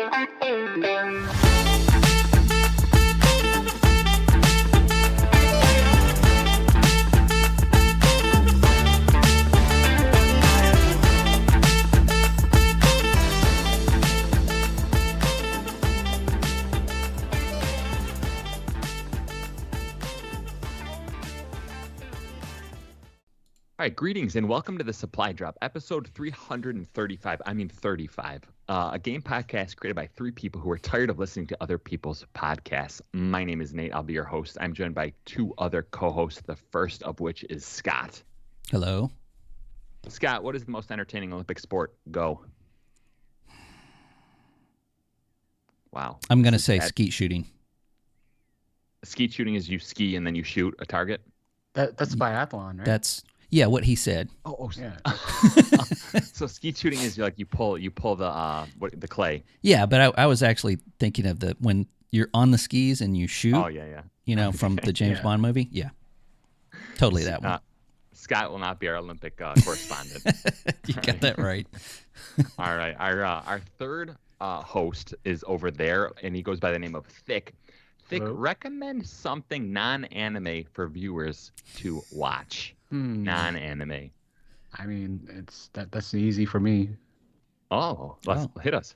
All right, greetings and welcome to the Supply Drop, episode 335. 35. A game podcast created by three people who are tired of listening to other people's podcasts. My name is Nate. I'll be your host. I'm joined by two other co-hosts, the first of which is Scott. Hello. Scott, what is the most entertaining Olympic sport? Go. Wow. I'm going to say skeet shooting. Skeet shooting is you ski and then you shoot a target? That's biathlon, right? That's... Yeah, what he said. Oh yeah. So skeet shooting is like you pull the clay. Yeah, but I was actually thinking of when you're on the skis and you shoot. Oh yeah. You know, from the James Bond movie. Yeah, totally that one. Scott will not be our Olympic correspondent. You got that right. All right, our third host is over there, and he goes by the name of Thick. Thick, recommend something non-anime for viewers to watch. Non-anime. I mean, that's easy for me. Hit us.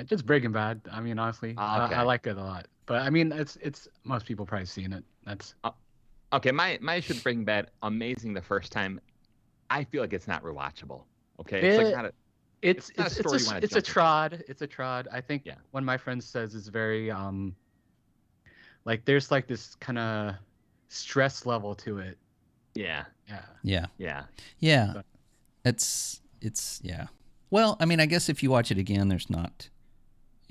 Just Breaking Bad. I mean, honestly, okay. I like it a lot. But I mean, it's most people probably seen it. That's okay. My issue with Breaking Bad, amazing the first time. I feel like it's not rewatchable. Okay, it's a trod. It's a trod. I think one of my friends says it's very like there's like this kind of stress level to it. Yeah. But, it's Well, I mean, I guess if you watch it again, there's not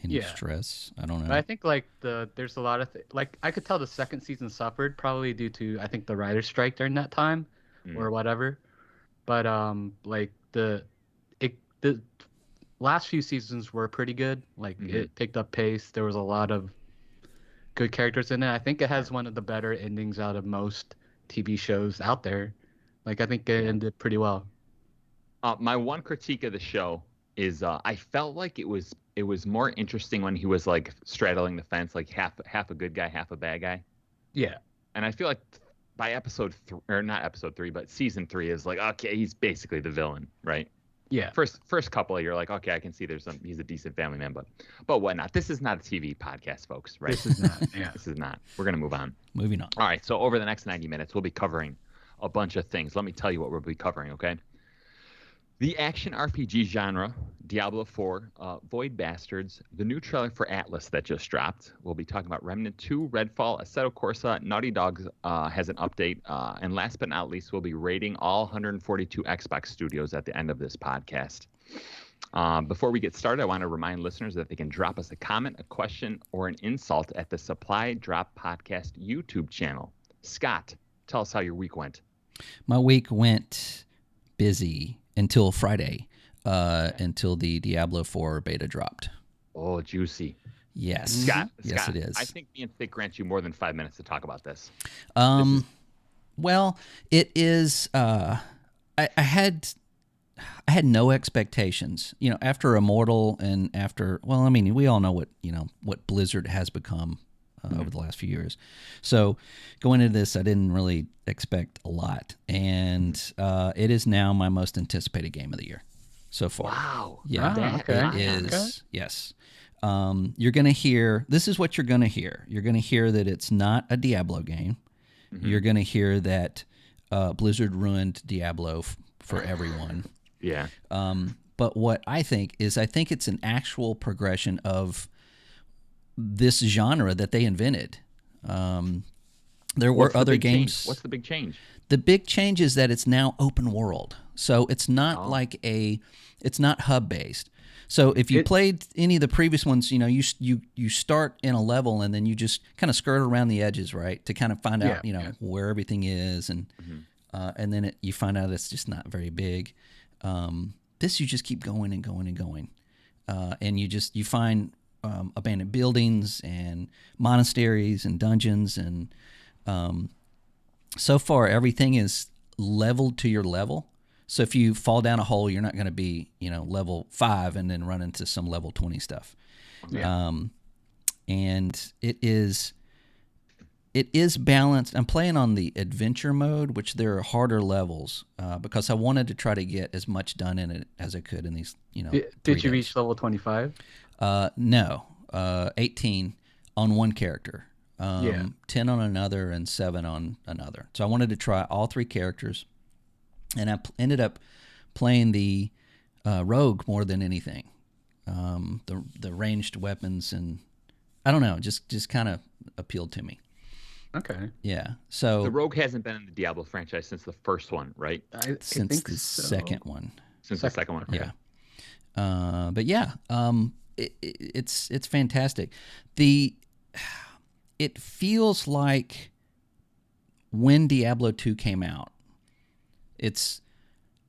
any stress. I don't know. But I think like there's a lot of like I could tell the second season suffered probably due to I think the writer's strike during that time or whatever. But like the last few seasons were pretty good. Like it picked up pace. There was a lot of good characters in it. I think it has one of the better endings out of most TV shows out there. Like I think it ended pretty well. My one critique of the show is I felt like it was more interesting when he was like straddling the fence, like half a good guy, half a bad guy. Yeah. And I feel like by season 3 is like, okay, he's basically the villain, right? Yeah. First couple, you're like, okay, I can see he's a decent family man, but whatnot. This is not a TV podcast, folks, right? This is not. Yeah. This is not. We're gonna move on. Moving on. All right. So over the next 90 minutes, we'll be covering a bunch of things. Let me tell you what we'll be covering. Okay. The action RPG genre, Diablo 4, Void Bastards, the new trailer for Atlas that just dropped. We'll be talking about Remnant 2, Redfall, Assetto Corsa, Naughty Dog has an update. And last but not least, we'll be rating all 142 Xbox studios at the end of this podcast. Before we get started, I want to remind listeners that they can drop us a comment, a question, or an insult at the Supply Drop Podcast YouTube channel. Scott, tell us how your week went. My week went busy. Until Friday, until the Diablo 4 beta dropped. Oh, juicy. Yes. Scott, it is. I think me and Thick grant you more than 5 minutes to talk about this. Well, it is. I had no expectations. You know, after Immortal and after. Well, I mean, we all know what Blizzard has become over the last few years. So going into this, I didn't really expect a lot. And it is now my most anticipated game of the year so far. Wow. Yeah. Okay. It is. Okay. Yes. You're going to hear, this is what you're going to hear. You're going to hear that it's not a Diablo game. Mm-hmm. You're going to hear that Blizzard ruined Diablo for everyone. Yeah. But what I think it's an actual progression of this genre that they invented. There were other games. What's the big change? The big change is that it's now open world. So it's not it's not hub based. So if you played any of the previous ones, you start in a level and then you just kind of skirt around the edges, right, to kind of find out where everything is, and then you find out it's just not very big. This you just keep going and going and going, and you find abandoned buildings and monasteries and dungeons, and so far everything is leveled to your level. So if you fall down a hole, you're not going to be, level 5 and then run into some level 20 stuff. Yeah. And it is balanced. I'm playing on the adventure mode, which there are harder levels because I wanted to try to get as much done in it as I could in these, Did you reach level 25? No, 18 on one character, Yeah. 10 on another, and 7 on another. So I wanted to try all 3 characters, and I ended up playing the rogue more than anything. The ranged weapons, and I don't know, just kind of appealed to me. Okay. Yeah. So the rogue hasn't been in the Diablo franchise since the first one, right? Since the second one. Since the second one. Okay. Yeah. But yeah, it's fantastic. It feels like when Diablo 2 came out, it's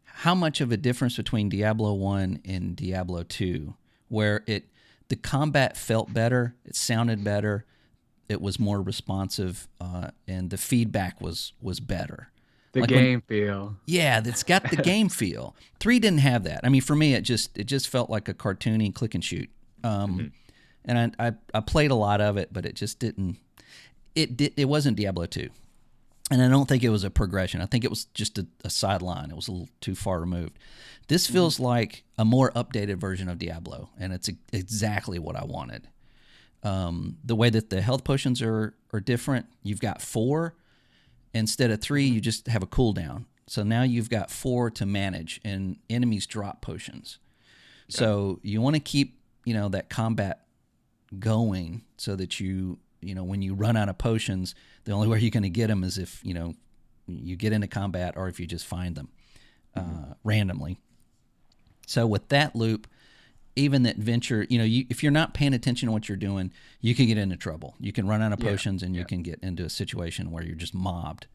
how much of a difference between Diablo 1 and Diablo 2, where the combat felt better, it sounded better, it was more responsive, and the feedback was better. The game feel. Yeah, it's got the game feel. 3 didn't have that. I mean, for me, it just felt like a cartoony click and shoot. And I played a lot of it, but it just didn't. It wasn't Diablo 2, and I don't think it was a progression. I think it was just a sideline. It was a little too far removed. This feels like a more updated version of Diablo, and it's exactly what I wanted. The way that the health potions are different. You've got 4 instead of 3. You just have a cooldown. So now you've got 4 to manage, and enemies drop potions. Okay. So you want to keep that combat going so that when you run out of potions, the only way you're going to get them is if you get into combat or if you just find them randomly. So with that loop, even the adventure, if you're not paying attention to what you're doing, you can get into trouble. You can run out of potions, and you can get into a situation where you're just mobbed.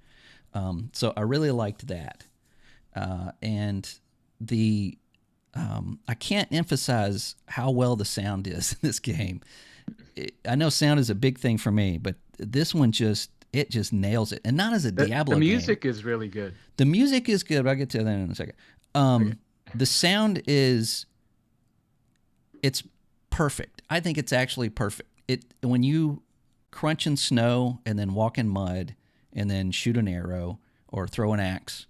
So I really liked that. And I can't emphasize how well the sound is in this game. I know sound is a big thing for me, but this one just nails it. And not as a Diablo game. The music is really good. The music is good. I'll get to that in a second. Okay. The sound it's perfect. I think it's actually perfect. When you crunch in snow and then walk in mud and then shoot an arrow or throw an axe,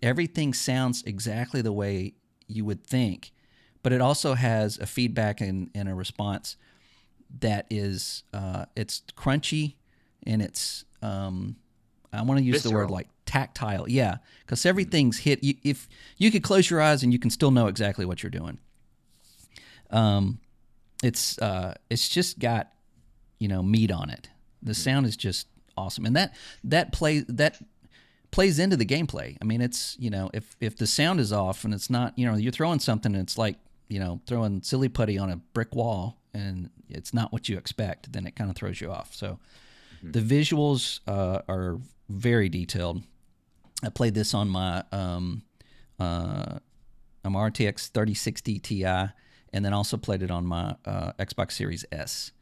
everything sounds exactly the way you would think, but it also has a feedback and a response that is it's crunchy, and it's I want to use the word like tactile. Yeah, because everything's hit. If you could close your eyes and you can still know exactly what you're doing. It's just got meat on it. The sound is just awesome, and that plays into the gameplay. I mean, it's if the sound is off and it's not, you're throwing something and it's like throwing silly putty on a brick wall and it's not what you expect, then it kind of throws you off. So the visuals are very detailed. I played this on my RTX 3060 Ti, and then also played it on my Xbox Series S.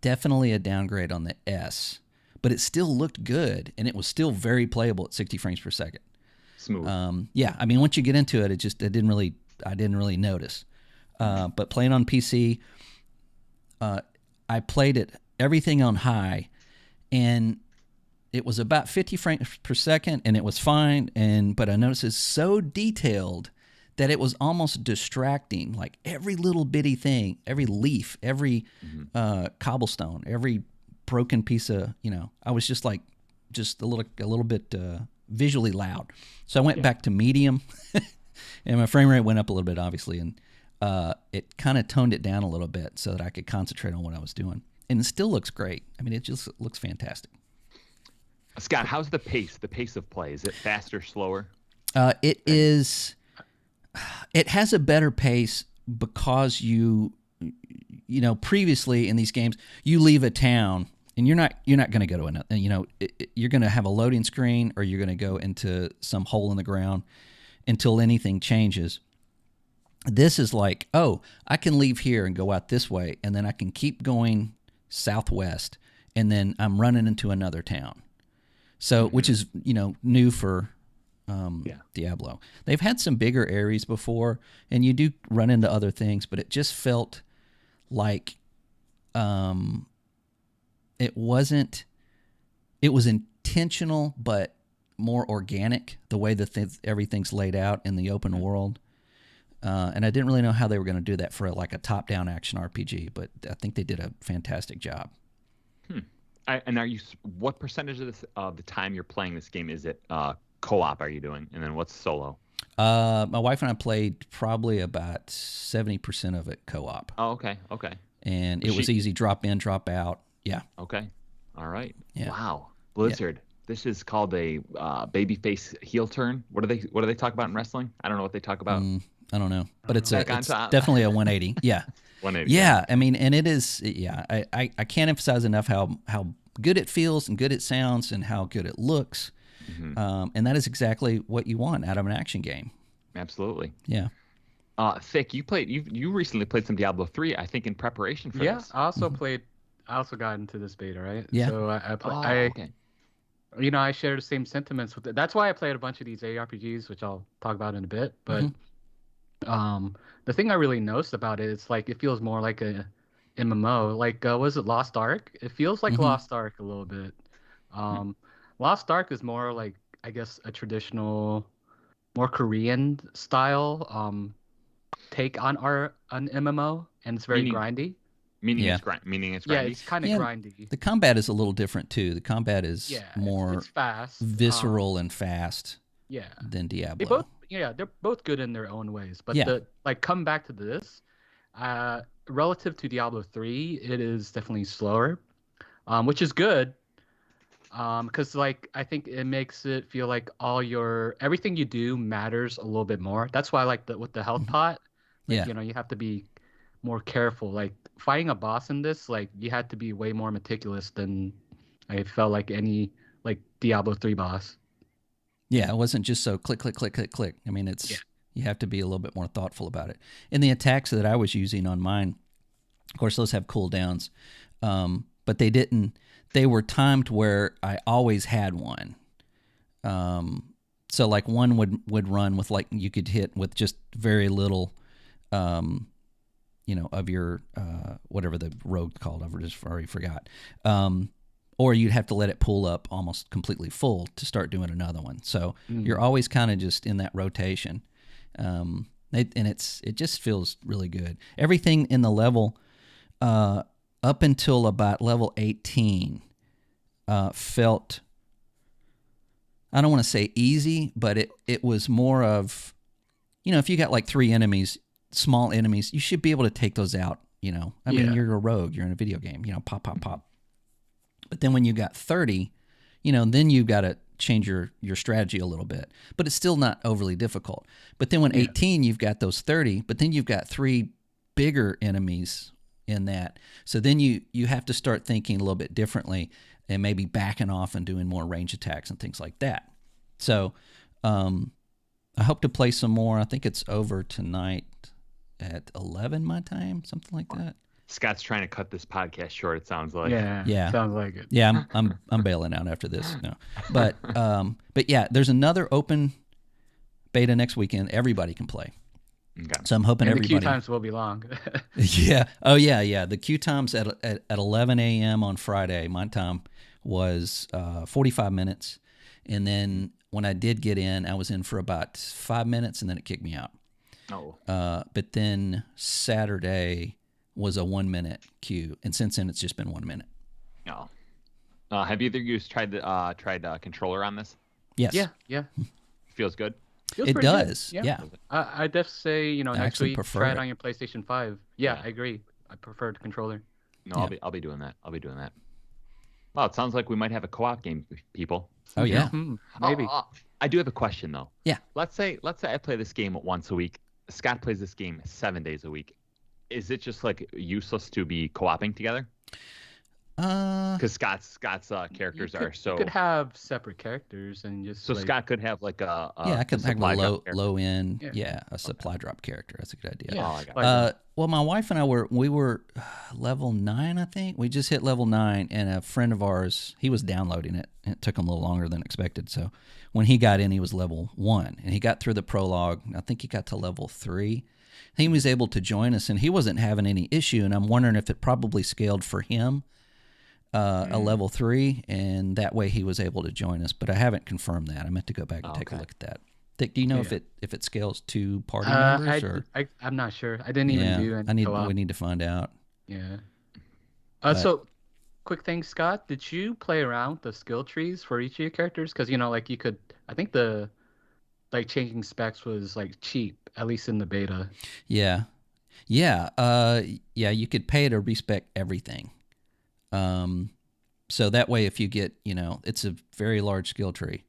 Definitely a downgrade on the S, but it still looked good, and it was still very playable at 60 frames per second. Smooth. Yeah, I mean, once you get into it, I didn't really notice. But playing on PC, I played it everything on high, and it was about 50 frames per second, and it was fine. But I noticed it's so detailed that it was almost distracting. Like every little bitty thing, every leaf, every cobblestone, every broken piece of, I was just a little bit visually loud. So I went back to medium, and my frame rate went up a little bit, obviously, and it kind of toned it down a little bit so that I could concentrate on what I was doing. And it still looks great. I mean, it just looks fantastic. Scott, how's the pace of play? Is it faster, slower? It is. It has a better pace because previously in these games, you leave a town and you're not going to go to another. You're going to have a loading screen, or you're going to go into some hole in the ground until anything changes. This is like, oh, I can leave here and go out this way, and then I can keep going southwest, and then I'm running into another town. So, which is new for Diablo. They've had some bigger areas before, and you do run into other things, but it just felt like it wasn't. It was intentional, but more organic. The way that everything's laid out in the open world. And I didn't really know how they were going to do that for like a top-down action RPG, but I think they did a fantastic job. And what percentage of the time you're playing this game is it co-op are you doing? And then what's solo? My wife and I played probably about 70% of it co-op. Oh, okay. And it was easy, drop in, drop out. Yeah. Okay. All right. Yeah. Wow. Blizzard. Yeah. This is called a babyface heel turn. What do they talk about in wrestling? I don't know what they talk about. I don't know, but it's definitely a 180. Yeah. 180. Yeah. I mean, and it is, I can't emphasize enough how good it feels and good it sounds and how good it looks. Mm-hmm. And that is exactly what you want out of an action game. Absolutely. Yeah. Thick, you recently played some Diablo 3, I think, in preparation for this. Yeah, I also got into this beta, right? Yeah. So okay. You know, I share the same sentiments with it. That's why I played a bunch of these ARPGs, which I'll talk about in a bit. But the thing I really noticed about it is like it feels more like a MMO. Like was it Lost Ark? It feels like Lost Ark a little bit. Lost Ark is more like, I guess, a traditional, more Korean style take on an MMO, and it's very grindy. Meaning it's grindy. Yeah, it's kind of grindy. The combat is a little different too. The combat is more it's fast, visceral and fast. Yeah. Than Diablo. They're both good in their own ways. But come back to this, relative to Diablo 3, it is definitely slower, which is good. Because like I think it makes it feel like everything you do matters a little bit more. That's why I like with the health pot. Like, you know, you have to be more careful. Like fighting a boss in this, like you had to be way more meticulous than I felt like any like Diablo 3 boss. Yeah, it wasn't just so click, click, click, click, click. I mean, you have to be a little bit more thoughtful about it. And the attacks that I was using on mine, of course, those have cooldowns, but they didn't. They were timed where I always had one. So like one would run with like you could hit with just very little, of your whatever the rogue called. I've just already forgot. Or you'd have to let it pull up almost completely full to start doing another one. So you're always kind of just in that rotation. It just feels really good. Everything in the level up until about level 18 felt, I don't want to say easy, but it was more of, if you got like 3 enemies, small enemies, you should be able to take those out, I mean, you're a rogue, you're in a video game, pop, pop, pop. But then when you got 30, then you've got to change your strategy a little bit. But it's still not overly difficult. But then when 18, you've got those 30, but then you've got 3 bigger enemies in that. So then you have to start thinking a little bit differently and maybe backing off and doing more range attacks and things like that. So I hope to play some more. I think it's over tonight at 11 my time, something like that. Scott's trying to cut this podcast short, it sounds like. Yeah. Sounds like it. Yeah, I'm bailing out after this. No. But yeah, there's another open beta next weekend. Everybody can play. Okay. So I'm hoping everybody. The queue times will be long. Yeah. Oh yeah. The queue times at 11 a.m. on Friday, my time was 45 minutes, and then when I did get in, I was in for about 5 minutes, and then it kicked me out. Oh. But then Saturday was a 1-minute queue, and since then it's just been 1 minute. Oh. Have either of you tried controller on this? Yes. Yeah. Feels good. It does. Good. Yeah. I def say next week try it on your PlayStation 5. Yeah, I agree. I prefer the controller. No, I'll be doing that. Well, it sounds like we might have a co-op game, people. Oh yeah. Maybe. I do have a question though. Yeah. Let's say I play this game once a week. Scott plays this game 7 days a week. Is it just like useless to be co-oping together? Because Scott's characters are You could so. have separate characters and just So like Scott could have like Yeah, I the could have a supply drop character. low end, yeah yeah, a supply drop character. That's a good idea. yeah Oh, I got supply drop. Well, my wife and I were level 9, I think. We just hit level 9, and a friend of ours, he was downloading it. And it took him a little longer than expected. So when he got in, he was level 1, and he got through the prologue. I think he got to level 3. He was able to join us, and he wasn't having any issue. And I'm wondering if it probably scaled for him a level 3, and that way he was able to join us. But I haven't confirmed that. I meant to go back and take a look at that. Dick, do you know Yeah. if it scales to party members or? I'm not sure. I didn't even do any co-op. We need to find out. Yeah. But- So quick thing, Scott, did you play around with the skill trees for each of your characters? Because like you could, I think the like changing specs was like cheap, at least in the beta. Yeah. Yeah. Yeah, you could pay to respec everything. So that way, if you get, it's a very large skill tree.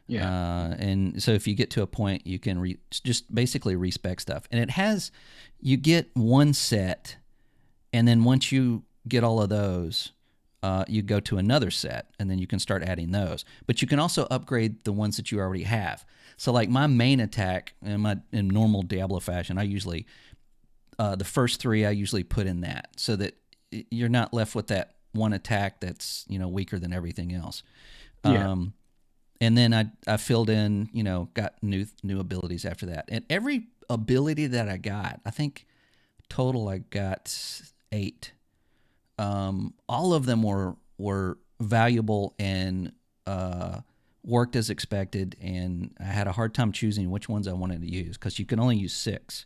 Yeah. And so if you get to a point, you can just basically respec stuff. And you get one set, and then once you get all of those, you go to another set, and then you can start adding those. But you can also upgrade the ones that you already have. So like my main attack, in normal Diablo fashion, I usually, the first 3 I usually put in that, so that you're not left with that one attack that's weaker than everything else. Yeah. And then I filled in, got new abilities after that. And every ability that I got, I think total I got 8. All of them were valuable and worked as expected. And I had a hard time choosing which ones I wanted to use because you can only use 6.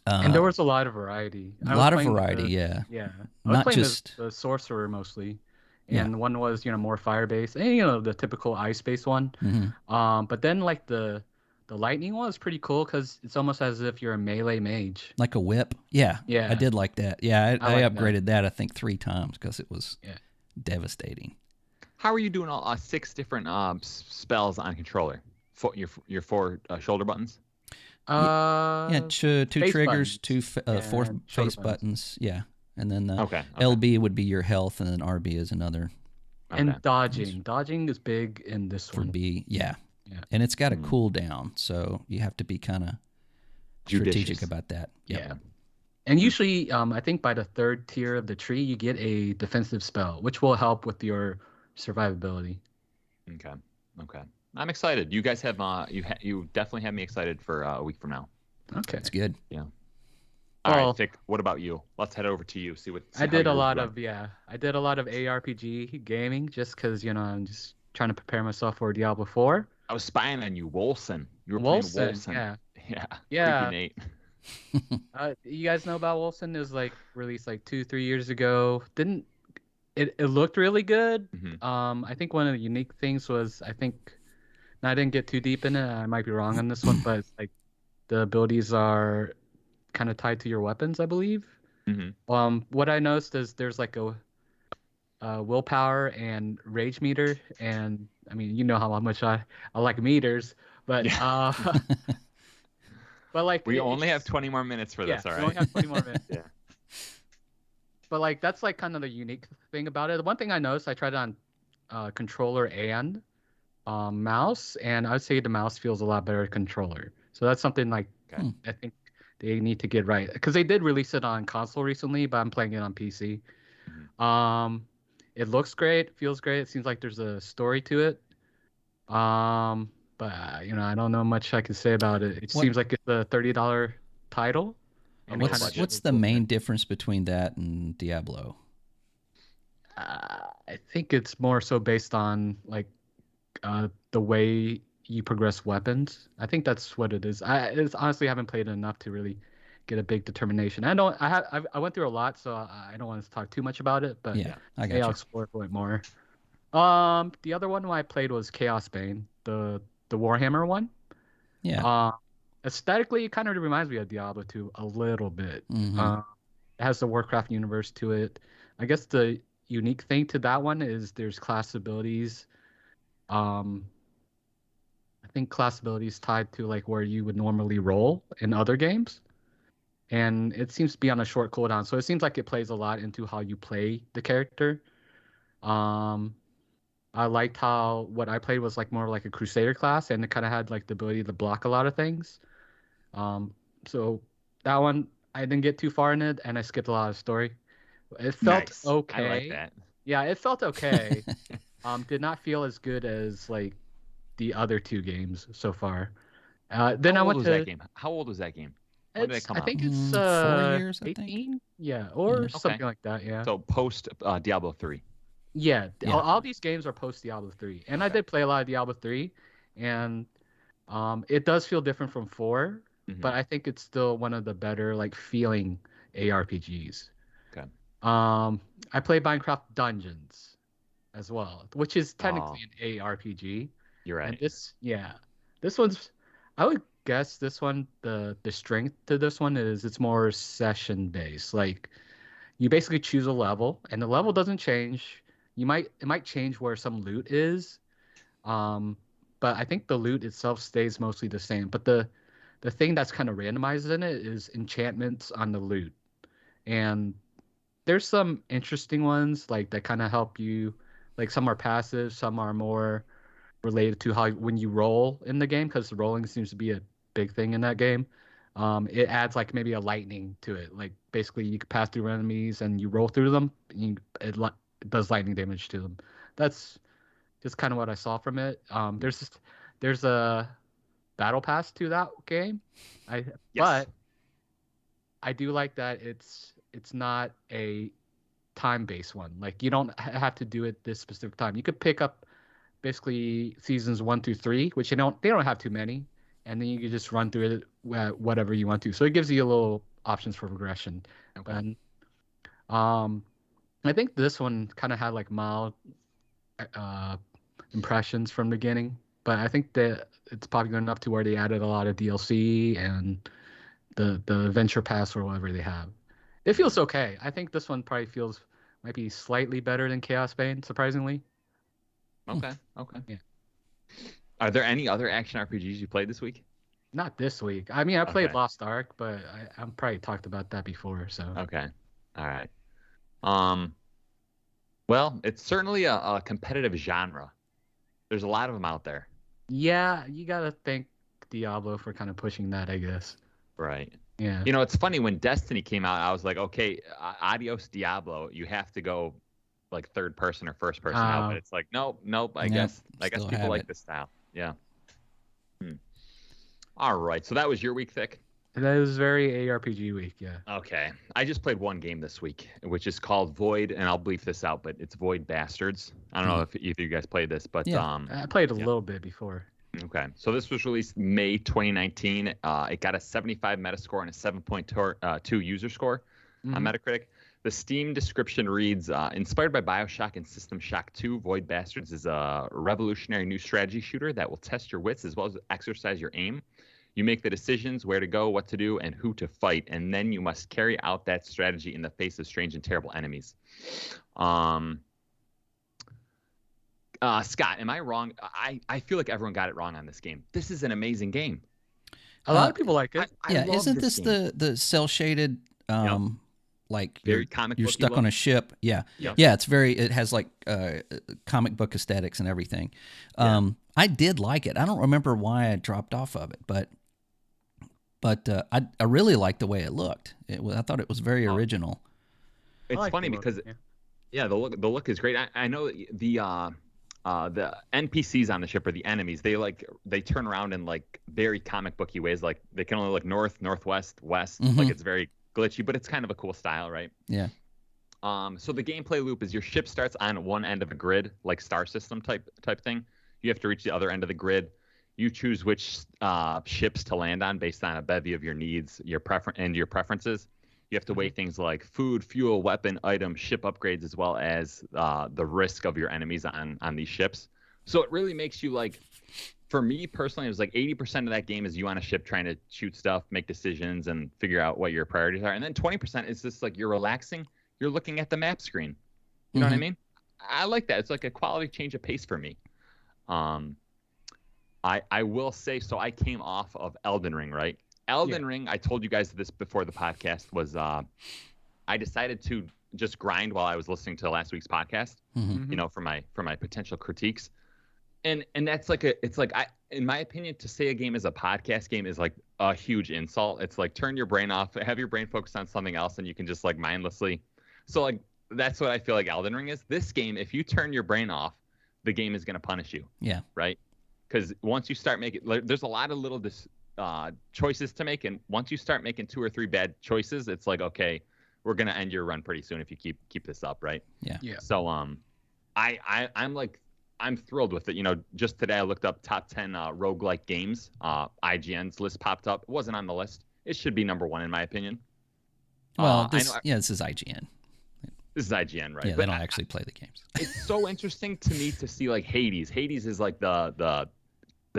And there was a lot of variety. A lot of variety, yeah. Yeah. Not just the sorcerer mostly. And one was, more fire based, and the typical ice based one. Mm-hmm. But then like the lightning one is pretty cool because it's almost as if you're a melee mage. Like a whip. Yeah. Yeah. I did like that. Yeah, I like upgraded that I think 3 times because it was Yeah. devastating. How are you doing all 6 different spells on controller? Your 4 shoulder buttons. Yeah, 2 triggers, buttons. 2 4 And face shoulder buttons. Yeah, and then the Okay. LB would be your health, and then RB is another And Okay. dodging is big in this for one. B. Yeah, Yeah. and it's got a cooldown, so you have to be kind of strategic Judicious. about that. Yep. Yeah. And usually, I think by the 3rd tier of the tree, you get a defensive spell, which will help with your survivability. Okay. I'm excited. You guys have you definitely have me excited for a week from now. Okay. It's good. Yeah. All right, Well, Vic. What about you? Let's head over to you. See I how did a yours lot went. of I did a lot of ARPG gaming just because I'm just trying to prepare myself for Diablo 4. I was spying on you, Wolson. You were Wolcen, playing Wolson. yeah. Yeah. Yeah. Creepy Nate. You guys know about Wolcen? It was like released like 2-3 years ago. Didn't it looked really good. Mhm. I think one of the unique things was and I didn't get too deep in it. I might be wrong on this one, but it's like the abilities are kind of tied to your weapons, I believe. What I noticed is there's like a willpower and rage meter, and I mean how much I like meters, but but like We only have 20 more minutes for this, all we right? only have 20 more minutes. Yeah. But like that's like kind of the unique thing about it. The one thing I noticed, I tried it on controller and mouse, and I'd say the mouse feels a lot better controller. So that's something like I think they need to get right, because they did release it on console recently, but I'm playing it on PC. It looks great, feels great. It seems like there's a story to it. But I don't know much I can say about it. It seems like it's a $30 title. And What's the main difference between that and Diablo? I think it's more so based on like the way you progress weapons. I think that's what it is. I honestly haven't played it enough to really get a big determination. I went through a lot, so I don't want to talk too much about it. But Yeah, I got maybe I'll you. explore it a bit more. The other one I played was Chaos Bane, the Warhammer one. Yeah. Aesthetically, it kind of reminds me of Diablo 2 a little bit. Mhm. It has the Warcraft universe to it. I guess the unique thing to that one is there's class abilities. I think class abilities tied to like where you would normally roll in other games. and it seems to be on a short cooldown. So it seems like it plays a lot into how you play the character. Um, I liked how what I played was like more like a Crusader class, and it kind of had like the ability to block a lot of things. Um, so that one I didn't get too far in it, and I skipped a lot of story. It felt Nice. I like okay. that. Yeah, it felt okay. Did not feel as good as like the other two games so far. Then How I old went was that to game? How old was that game? When did it come I out? think it's 4 years, I think. 18, yeah, or Yeah. Okay. something like that, yeah. So post Diablo 3. Yeah, Yeah. all these games are post Diablo 3. And I Okay. did play a lot of Diablo 3, and it does feel different from 4, Mm-hmm. but I think it's still one of the better like feeling ARPGs. Okay. I played Minecraft Dungeons as well, which is Oh, technically an ARPG. you're And right. this one's, I would guess this one, the strength to this one is it's more session based. Like you basically choose a level, and the level doesn't change. It might change where some loot is, um, but I think the loot itself stays mostly the same. But the thing that's kind of randomized in it is enchantments on the loot, and there's some interesting ones like that kind of help you. Like some are passive, some are more related to how when you roll in the game, because the rolling seems to be a big thing in that game. It adds like maybe a lightning to it. Like basically you can pass through enemies and you roll through them, and it does lightning damage to them. That's just kind of what I saw from it. There's a battle pass to that game. I Yes. But I do like that it's not a time-based one. Like you don't have to do it this specific time. You could pick up basically seasons 1 through 3, which they don't have too many, and then you can just run through it whatever you want to. So it gives you a little options for progression. Okay. But I think this one kind of had like mild uh, impressions from the beginning, but I think that it's popular enough to where they added a lot of DLC and the adventure pass or whatever they have. It feels okay. I think this one probably might be slightly better than Chaos Bane, surprisingly. Okay. Okay. Yeah. Are there any other action RPGs you played this week? Not this week. I mean, I played Okay. Lost Ark, but I'm probably talked about that before. So Okay. All right. Um. Well, it's certainly a competitive genre. There's a lot of them out there. yeah, you gotta thank Diablo for kind of pushing that, I guess. Right. Yeah. You know, it's funny when Destiny came out, I was like, okay, adios Diablo. You have to go like third person or first person now, but it's like, nope, nope. I Yep, guess still people have like it. this style. Yeah. All right. So that was your week, Thick. That was very ARPG week. Yeah. Okay. I just played one game this week, which is called Void, and I'll bleep this out, but it's Void Bastards. I don't know if either of you guys played this, but Yeah. I played a yeah. little bit before. Okay. So this was released May 2019. It got a 75 Metascore and a 7.2 user score on Metacritic. The Steam description reads, inspired by Bioshock and System Shock 2, Void Bastards is a revolutionary new strategy shooter that will test your wits as well as exercise your aim. You make the decisions where to go, what to do, and who to fight, and then you must carry out that strategy in the face of strange and terrible enemies. Scott, am I wrong? I feel like everyone got it wrong on this game. This is an amazing game. A lot of people like it. I Yeah, love isn't this game. the cell shaded like Very comic you're booky stuck look? on a ship? Yeah. Yep. Yeah, it has like comic book aesthetics and everything. I did like it. I don't remember why I dropped off of it, but I really liked the way it looked. I thought it was very original. It's like funny the look, because yeah. the look is great. I know the NPCs on the ship or the enemies, they turn around in like very comic booky ways. Like they can only look north, northwest, west. Like it's very glitchy, but it's kind of a cool style, right? Yeah. So the gameplay loop is your ship starts on one end of a grid, like star system type thing. You have to reach the other end of the grid. You choose which ships to land on based on a bevy of your needs, your preferences. You have to weigh things like food, fuel, weapon, item, ship upgrades, as well as the risk of your enemies on these ships. So it really makes you like, for me personally, it was like 80% of that game is you on a ship trying to shoot stuff, make decisions, and figure out what your priorities are. And then 20% is just like you're relaxing, you're looking at the map screen. You know what I mean? I like that. It's like a quality change of pace for me. I will say, so I came off of Elden Ring, right? Elden Ring, I told you guys this before the podcast, was I decided to just grind while I was listening to last week's podcast, you know, for my potential critiques. And that's like in my opinion, to say a game is a podcast game is like a huge insult. It's like turn your brain off, have your brain focus on something else, and you can just like mindlessly. So like that's what I feel like Elden Ring is. This game, if you turn your brain off, the game is going to punish you. Yeah. Right. Because once you start making, there's a lot of little choices to make, and once you start making 2 or 3 bad choices, it's like, okay, we're gonna end your run pretty soon if you keep this up, right? Yeah. So I'm thrilled with it. You know, just today I looked up top 10 roguelike games. IGN's list popped up. It wasn't on the list. It should be number 1 in my opinion. Well, this is IGN. This is IGN, right? Yeah, they don't actually play the games. It's so interesting to me to see like Hades. Hades is like the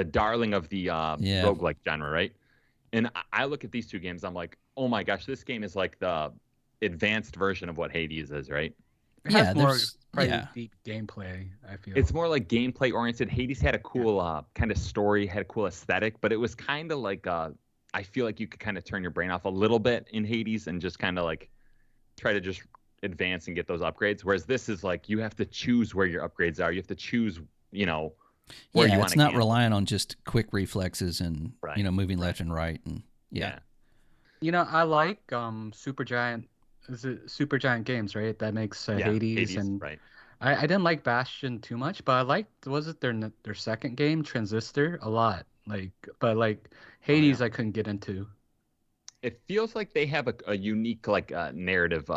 darling of the roguelike genre, right? And I look at these 2 games, I'm like, oh my gosh, this game is like the advanced version of what Hades is, right? It has more deep gameplay, I feel. It's more like gameplay oriented. Hades had a cool kind of story, had a cool aesthetic, but it was kind of like I feel like you could kind of turn your brain off a little bit in Hades and just kind of like try to just advance and get those upgrades. Whereas this is like you have to choose where your upgrades are. You have to choose, you know, where you want to. It's not relying on just quick reflexes and you know moving left and right and You know, I like Supergiant. Is it Supergiant Games, right? That makes Hades and right. I didn't like Bastion too much, but I liked their second game, Transistor, a lot. But Hades, I couldn't get into. It feels like they have a unique like narrative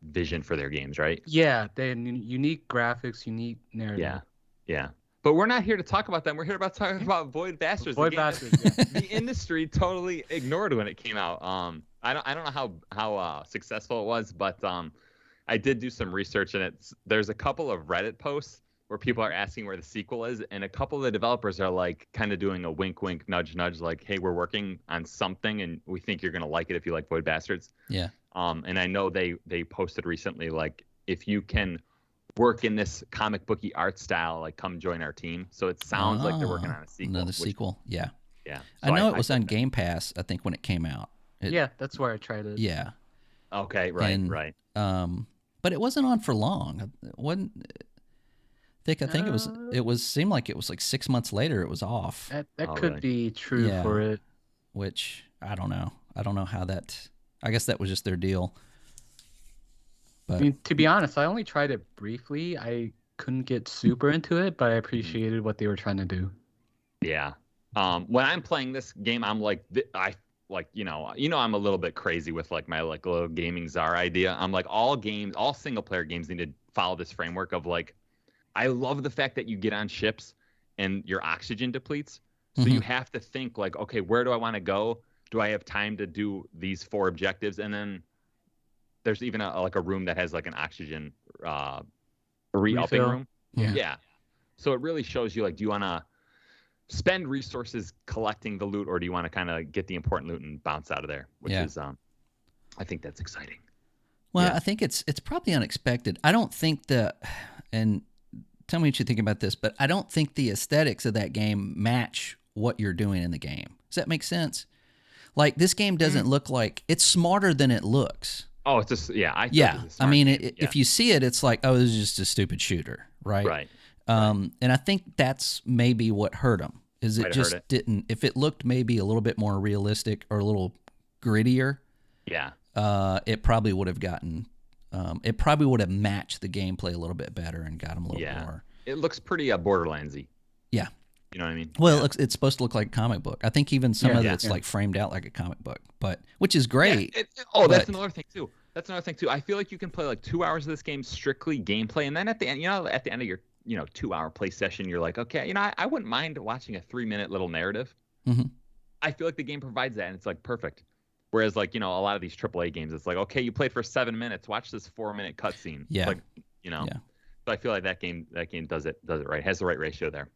vision for their games, right? Yeah, they have unique graphics, unique narrative. Yeah. But we're not here to talk about them. We're here about talking about Void Bastards. Void Bastards. The industry totally ignored when it came out. I don't know how successful it was, but I did do some research, and there's a couple of Reddit posts where people are asking where the sequel is, and a couple of the developers are like kind of doing a wink, wink, nudge, nudge, like, hey, we're working on something, and we think you're gonna like it if you like Void Bastards. Yeah. And I know they posted recently like if you can work in this comic booky art style, like come join our team. So it sounds like they're working on a sequel. Another sequel. Yeah. Yeah. So I know it was on Game Pass, I think, when it came out. That's where I tried it. Yeah. Okay, right. But it wasn't on for long. It wasn't I think it was seemed like it was like 6 months later it was off. That could be true for it. Which I don't know. I don't know how I guess that was just their deal. But, I mean, to be honest, I only tried it briefly. I couldn't get super into it, but I appreciated what they were trying to do. Yeah. When I'm playing this game, I'm like, you know, I'm a little bit crazy with like my like little gaming czar idea. I'm like all single player games need to follow this framework of like, I love the fact that you get on ships and your oxygen depletes. So you have to think like, okay, where do I want to go? Do I have time to do these 4 objectives? And then there's even a room that has like an oxygen re-upping room. Yeah. So it really shows you like, do you want to spend resources collecting the loot, or do you want to kind of get the important loot and bounce out of there? Which is, I think that's exciting. Well, I think it's probably unexpected. I don't think and tell me what you think about this, but I don't think the aesthetics of that game match what you're doing in the game. Does that make sense? Like this game doesn't look like it's smarter than it looks. Oh, it's just I mean, if you see it, it's like, oh, this is just a stupid shooter, right? Right. And I think that's maybe what hurt them. Is it just didn't? If it looked maybe a little bit more realistic or a little grittier, it probably would have gotten. It probably would have matched the gameplay a little bit better and got them a little more. It looks pretty Borderlandsy. Yeah. You know what I mean? Well, it's supposed to look like a comic book. I think even some of it's like framed out like a comic book, which is great. That's another thing too. I feel like you can play like 2 hours of this game strictly gameplay, and then at the end, at the end of your 2-hour play session, you're like, okay, I wouldn't mind watching a 3-minute little narrative. Mm-hmm. I feel like the game provides that, and it's like perfect. Whereas like a lot of these AAA games, it's like, okay, you played for 7 minutes, watch this 4-minute cutscene. Yeah. Like, So I feel like that game does it right, has the right ratio there.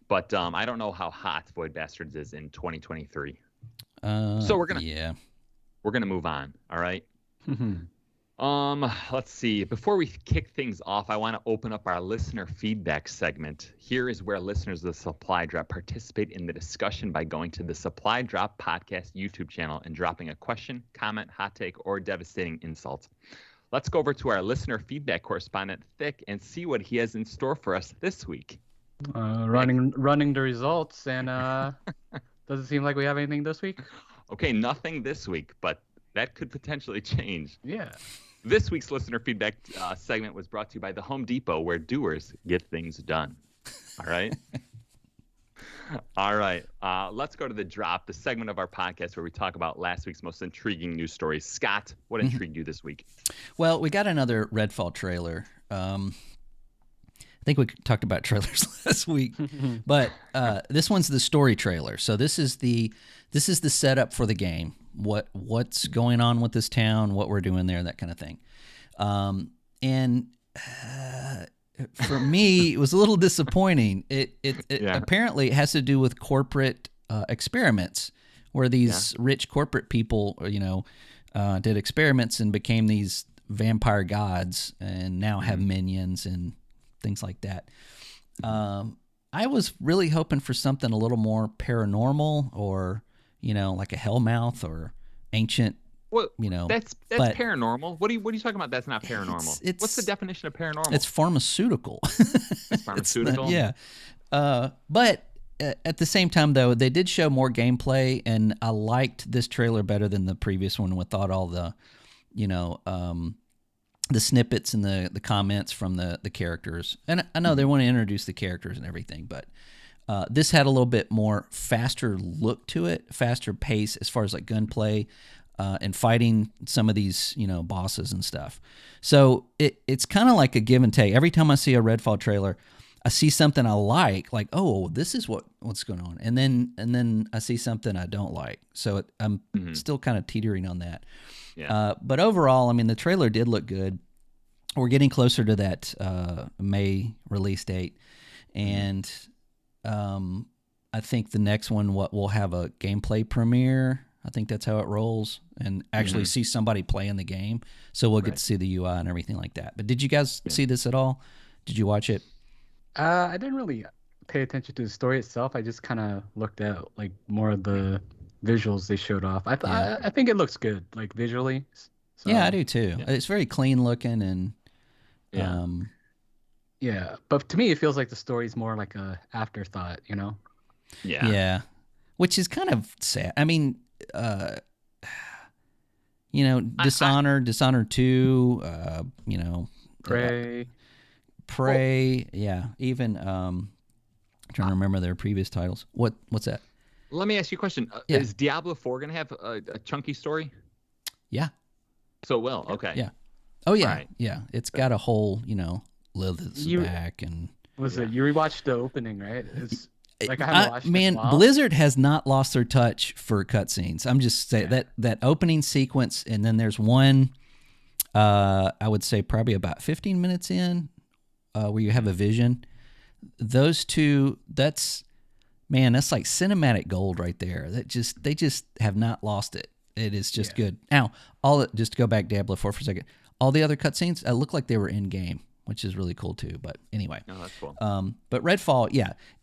But I don't know how hot Void Bastards is in 2023. So we're gonna move on. All right. Let's see. Before we kick things off, I want to open up our listener feedback segment. Here is where listeners of the Supply Drop participate in the discussion by going to the Supply Drop Podcast YouTube channel and dropping a question, comment, hot take, or devastating insult. Let's go over to our listener feedback correspondent, Thick, and see what he has in store for us this week. Running the results, and doesn't seem like we have anything this week. Okay, nothing this week, but that could potentially change. Yeah. This week's listener feedback segment was brought to you by the Home Depot, where doers get things done. All right? All right. Let's go to the drop, the segment of our podcast where we talk about last week's most intriguing news stories. Scott, what intrigued you this week? Well, we got another Redfall trailer. I think we talked about trailers last week, but this one's the story trailer. So this is the setup for the game. What's going on with this town, what we're doing there, that kind of thing. For me, it was a little disappointing. It apparently has to do with corporate experiments, where these rich corporate people, did experiments and became these vampire gods, and now have minions and things like that. I was really hoping for something a little more paranormal, or like a Hellmouth or ancient. Well, that's paranormal. What are you talking about? That's not paranormal. What's the definition of paranormal? It's pharmaceutical. It's pharmaceutical. But at the same time, though, they did show more gameplay, and I liked this trailer better than the previous one without all the, the snippets and the comments from the characters. And I know they want to introduce the characters and everything, but this had a little bit more faster look to it, faster pace as far as like gunplay and fighting some of these, bosses and stuff. So it's kind of like a give and take. Every time I see a Redfall trailer, I see something I like, oh, this is what's going on, and then I see something I don't like. So I'm still kind of teetering on that. Yeah. But overall, I mean, the trailer did look good. We're getting closer to that May release date, and I think the next one we'll have a gameplay premiere. I think that's how it rolls, and actually see somebody playing the game. So we'll get to see the UI and everything like that. But did you guys see this at all? Did you watch it? I didn't really pay attention to the story itself. I just kind of looked at like more of the visuals they showed off. I think it looks good, like visually. So, yeah, I do too. Yeah. It's very clean looking, and yeah. But to me, it feels like the story's more like a afterthought, Yeah. Which is kind of sad. I mean, Dishonored 2, Prey, yeah. Even trying to remember their previous titles. What's that? Let me ask you a question. Is Diablo 4 gonna have a chunky story? Yeah. So it will. Okay. Yeah. Oh yeah. Right. Yeah. It's got a whole, Lilith's back, and you rewatched the opening, right? It's like I haven't watched man, it in a while. Blizzard has not lost their touch for cutscenes. I'm just saying that opening sequence, and then there's one, I would say probably about 15 minutes in, where you have a vision. Those two, that's like cinematic gold right there. They just have not lost it. It is just good. Now, just to go back to Diablo 4 for a second, all the other cutscenes look like they were in game, which is really cool too. But anyway, that's cool. But Redfall,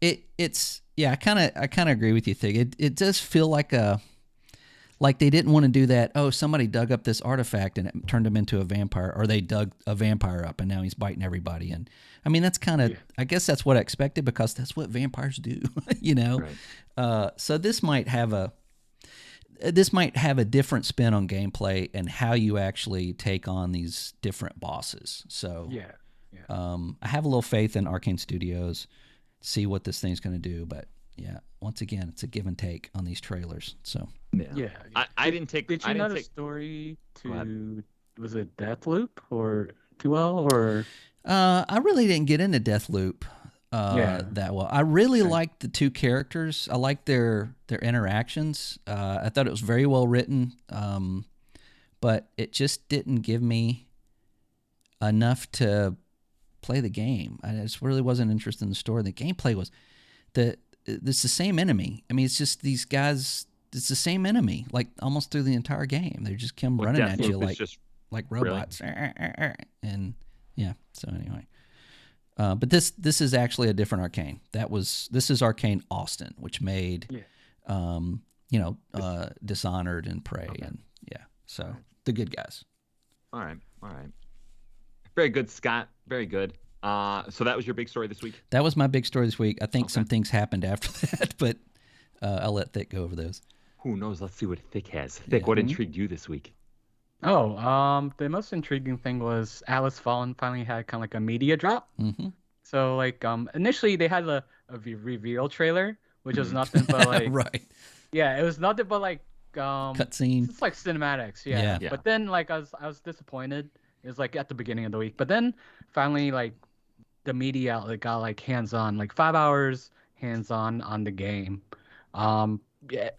I kind of agree with you, Thig. It does feel like they didn't want to do that. Oh, somebody dug up this artifact and it turned him into a vampire, or they dug a vampire up and now he's biting everybody. And I mean, that's kind of, I guess that's what I expected, because that's what vampires do, Right. So this might have a different spin on gameplay and how you actually take on these different bosses. So I have a little faith in Arcane Studios, see what this thing's going to do. But once again, it's a give and take on these trailers. So I didn't take. Did you know the story to? Was it Deathloop or 2L or? I really didn't get into Deathloop that well. I really liked the two characters. I liked their interactions. I thought it was very well written, but it just didn't give me enough to play the game. I just really wasn't interested in the story. The gameplay was it's the same enemy. I mean, it's just these guys. It's the same enemy, like almost through the entire game. They just come running at you like. like robots, and yeah. So anyway, but this is actually a different Arcane. This is Arcane Austin, which made Dishonored and Prey, and yeah. So the good guys. All right. Very good, Scott. Very good. So that was your big story this week? That was my big story this week. I think some things happened after that, but I'll let Thick go over those. Who knows? Let's see what Thick has. Thick, what intrigued you this week? Oh, the most intriguing thing was Atlas Fallen finally had kind of like a media drop. Mm-hmm. So like initially they had a reveal trailer, which was nothing but like right. Yeah, it was nothing but like cutscene. It's like cinematics, yeah. But then like I was disappointed. It was like at the beginning of the week, but then finally like the media outlet got like hands on, like 5 hours hands on the game. Yeah,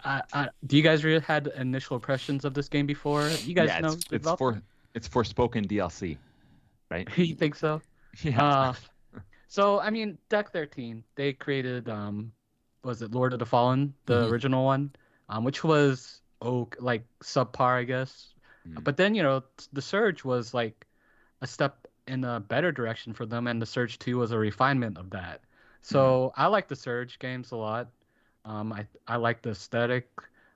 do you guys really had initial impressions of this game before? You guys know it's Forspoken DLC, right? You think so? Yeah. So I mean, Deck 13, they created was it Lord of the Fallen, the original one, which was like subpar, I guess. But then the Surge was like a step in a better direction for them, and the Surge 2 was a refinement of that. So I like the Surge games a lot. I like the aesthetic.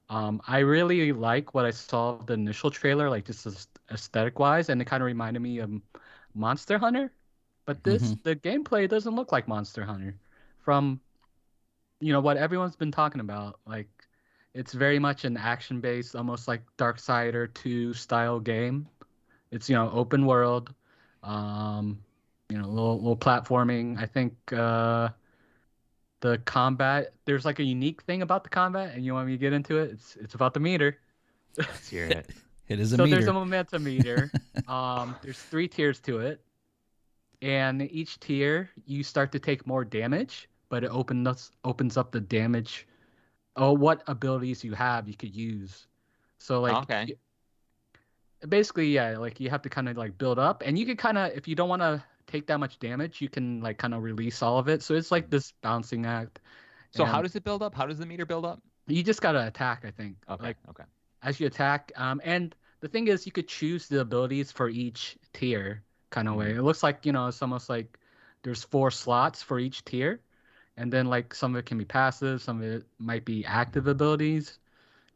I really like what I saw of the initial trailer, like just aesthetic wise, and it kind of reminded me of Monster Hunter. But the gameplay doesn't look like Monster Hunter from what everyone's been talking about. Like it's very much an action based, almost like Darksider 2 style game. It's open world, little platforming. I think the combat, there's like a unique thing about the combat, and you want me to get into it? It's about the meter. Let's hear it. It is a meter. So there's a momentum meter. There's 3 tiers to it, and each tier you start to take more damage, but it opens up the damage. What abilities you have you could use. So like basically, yeah, like you have to kind of like build up, and you can kind of, if you don't want to take that much damage, you can like kind of release all of it. So it's like this balancing act. So how does it build up? How does the meter build up? You just gotta attack, I think. Okay. As you attack, and the thing is, you could choose the abilities for each tier kind of way. It looks like it's almost like there's 4 slots for each tier, and then like some of it can be passive, some of it might be active abilities.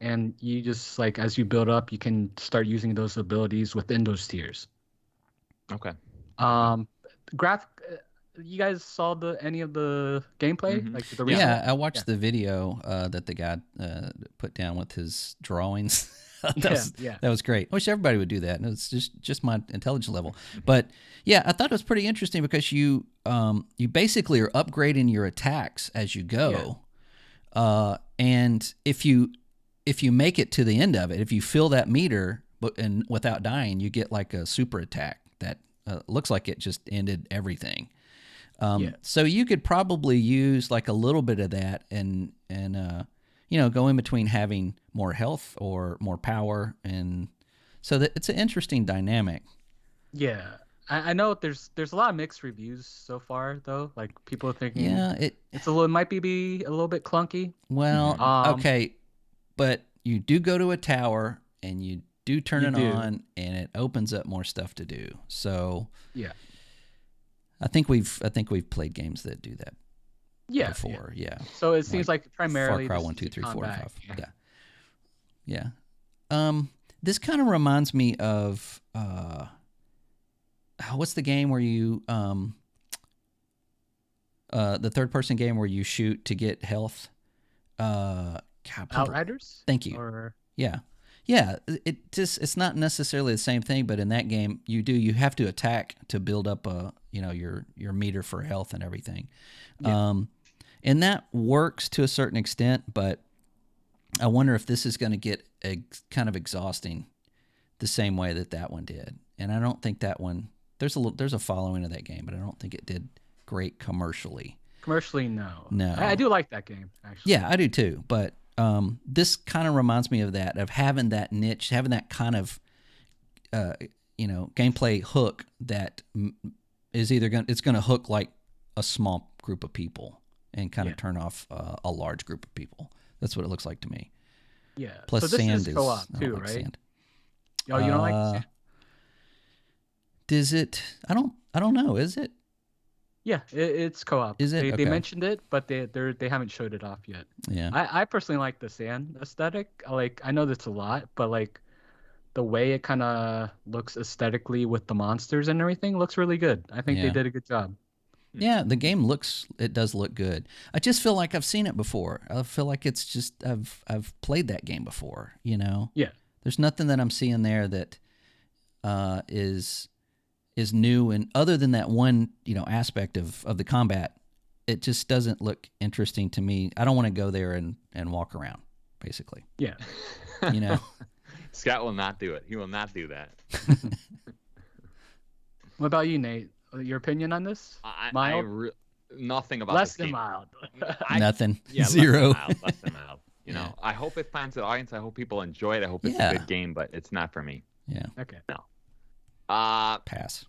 And you just like, as you build up, you can start using those abilities within those tiers. Okay. You guys saw any of the gameplay? Like the I watched the video that the guy put down with his drawings. That was great. I wish everybody would do that. And it's just my intelligence level. But yeah, I thought it was pretty interesting because you basically are upgrading your attacks as you go. And if you make it to the end of it, if you fill that meter and without dying, you get like a super attack that looks like it just ended everything. So you could probably use like a little bit of that and go in between having more health or more power, and so that it's an interesting dynamic. Yeah, I know there's a lot of mixed reviews so far though. Like people are thinking it might be a little bit clunky. Well, okay, but you do go to a tower and you do turn it on, and it opens up more stuff to do. So yeah. I think we've played games that do that before. Yeah. So it seems like primarily Far Cry 1, 2, 3, 4, and 5. Yeah. This kind of reminds me of what's the game where you the third person game where you shoot to get health? Outriders? Thank you. Yeah, it's not necessarily the same thing, but in that game you have to attack to build up your meter for health and everything. And that works to a certain extent, but I wonder if this is going to get kind of exhausting the same way that one did. And I don't think that one, there's a following of that game, but I don't think it did great commercially. Commercially, no. I do like that game, actually. Yeah, I do too, but this kind of reminds me of that, of having that niche, having that kind of gameplay hook that is it's going to hook like a small group of people and kind of turn off a large group of people. That's what it looks like to me. Yeah. Plus so this sand is co-op too, like right? Sand. Oh, you don't like sand? Does it? I don't know. Is it? Yeah, it's co-op. Is it? They Okay. mentioned it, but they haven't showed it off yet. Yeah. I personally like the sand aesthetic. I know that's a lot, but like the way it kind of looks aesthetically with the monsters and everything looks really good. I think they Yeah. did a good job. Yeah, the game it does look good. I just feel like I've seen it before. I feel like it's just I've played that game before, you know. Yeah. There's nothing that I'm seeing there that is new, and other than that one, aspect of the combat, it just doesn't look interesting to me. I don't want to go there and walk around, basically. Yeah. You know. Scott will not do it. He will not do that. What about you, Nate? Your opinion on this? Mild? Nothing about Less this than game. mild. Nothing. Yeah, Zero. Less than mild. You know, I hope it finds an audience. I hope people enjoy it. I hope it's Yeah. a good game, but it's not for me. Yeah. Okay. No. Pass.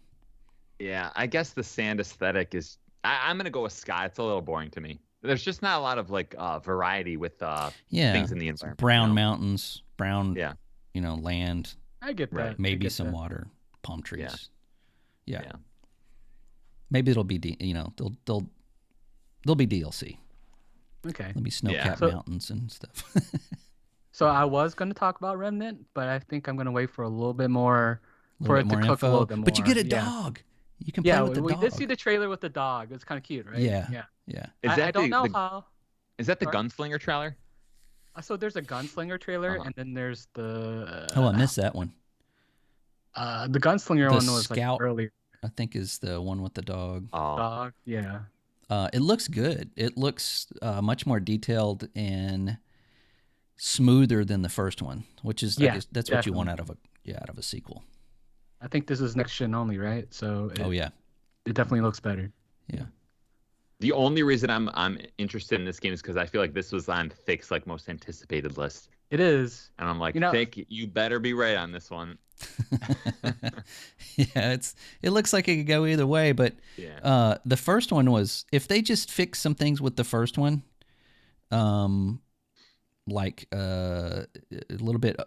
Yeah, I guess the sand aesthetic is. I'm gonna go with Scott. It's a little boring to me. There's just not a lot of like variety with things in the environment. Brown mountains, brown. Yeah. Land. I get that. Right. Maybe some water, palm trees. Yeah. Maybe it'll be they'll be DLC. Okay. There'll be snow-capped mountains and stuff. So I was going to talk about Remnant, but I think I'm going to wait for a little bit more for it to cook a little bit more. But you get a dog. You can play with the dog. We did see the trailer with the dog. It's kind of cute, right? Yeah. I don't know how. Is that the Gunslinger trailer? So there's a Gunslinger trailer, and then there's the. I missed that one. The Gunslinger one was Scout, like earlier. I think is the one with the dog. Oh. Dog, yeah. It looks good. It looks much more detailed and smoother than the first one, which is I guess that's what you want out of a sequel. I think this is next gen only, right? So it definitely looks better. Yeah. The only reason I'm interested in this game is because I feel like this was on Thick's like most anticipated list. It is, and I'm like, Thick, you better be right on this one. Yeah, it looks like it could go either way, but the first one was, if they just fix some things with the first one, like a little bit,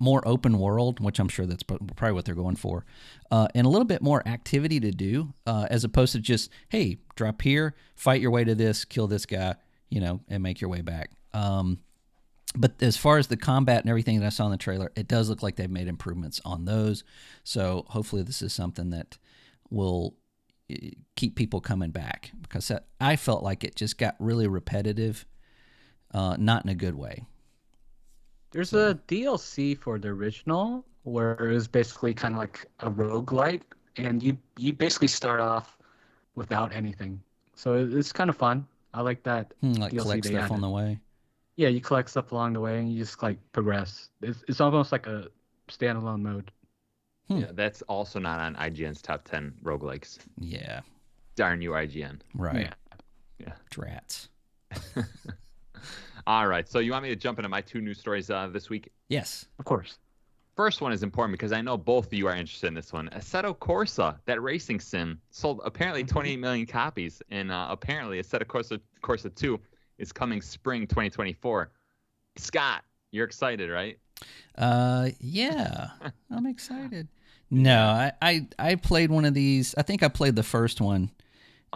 more open world, which I'm sure that's probably what they're going for, and a little bit more activity to do, as opposed to just, hey, drop here, fight your way to this, kill this guy, and make your way back. But as far as the combat and everything that I saw in the trailer, it does look like they've made improvements on those. So hopefully this is something that will keep people coming back, because I felt like it just got really repetitive, not in a good way. There's a DLC for the original where it was basically kind of like a roguelike, and you basically start off without anything. So it's kind of fun. I like that. Like DLC collect stuff on the way. Yeah, you collect stuff along the way and you just like progress. It's almost like a standalone mode. Yeah, that's also not on IGN's top 10 roguelikes. Yeah. Darn you, IGN. Right. Yeah. Drats. All right. So you want me to jump into my two news stories this week? Yes. Of course. First one is important because I know both of you are interested in this one. Assetto Corsa, that racing sim, sold apparently 28 million copies, and apparently Assetto Corsa 2 is coming spring 2024. Scott, you're excited, right? Yeah, I'm excited. No, I played one of these. I think I played the first one,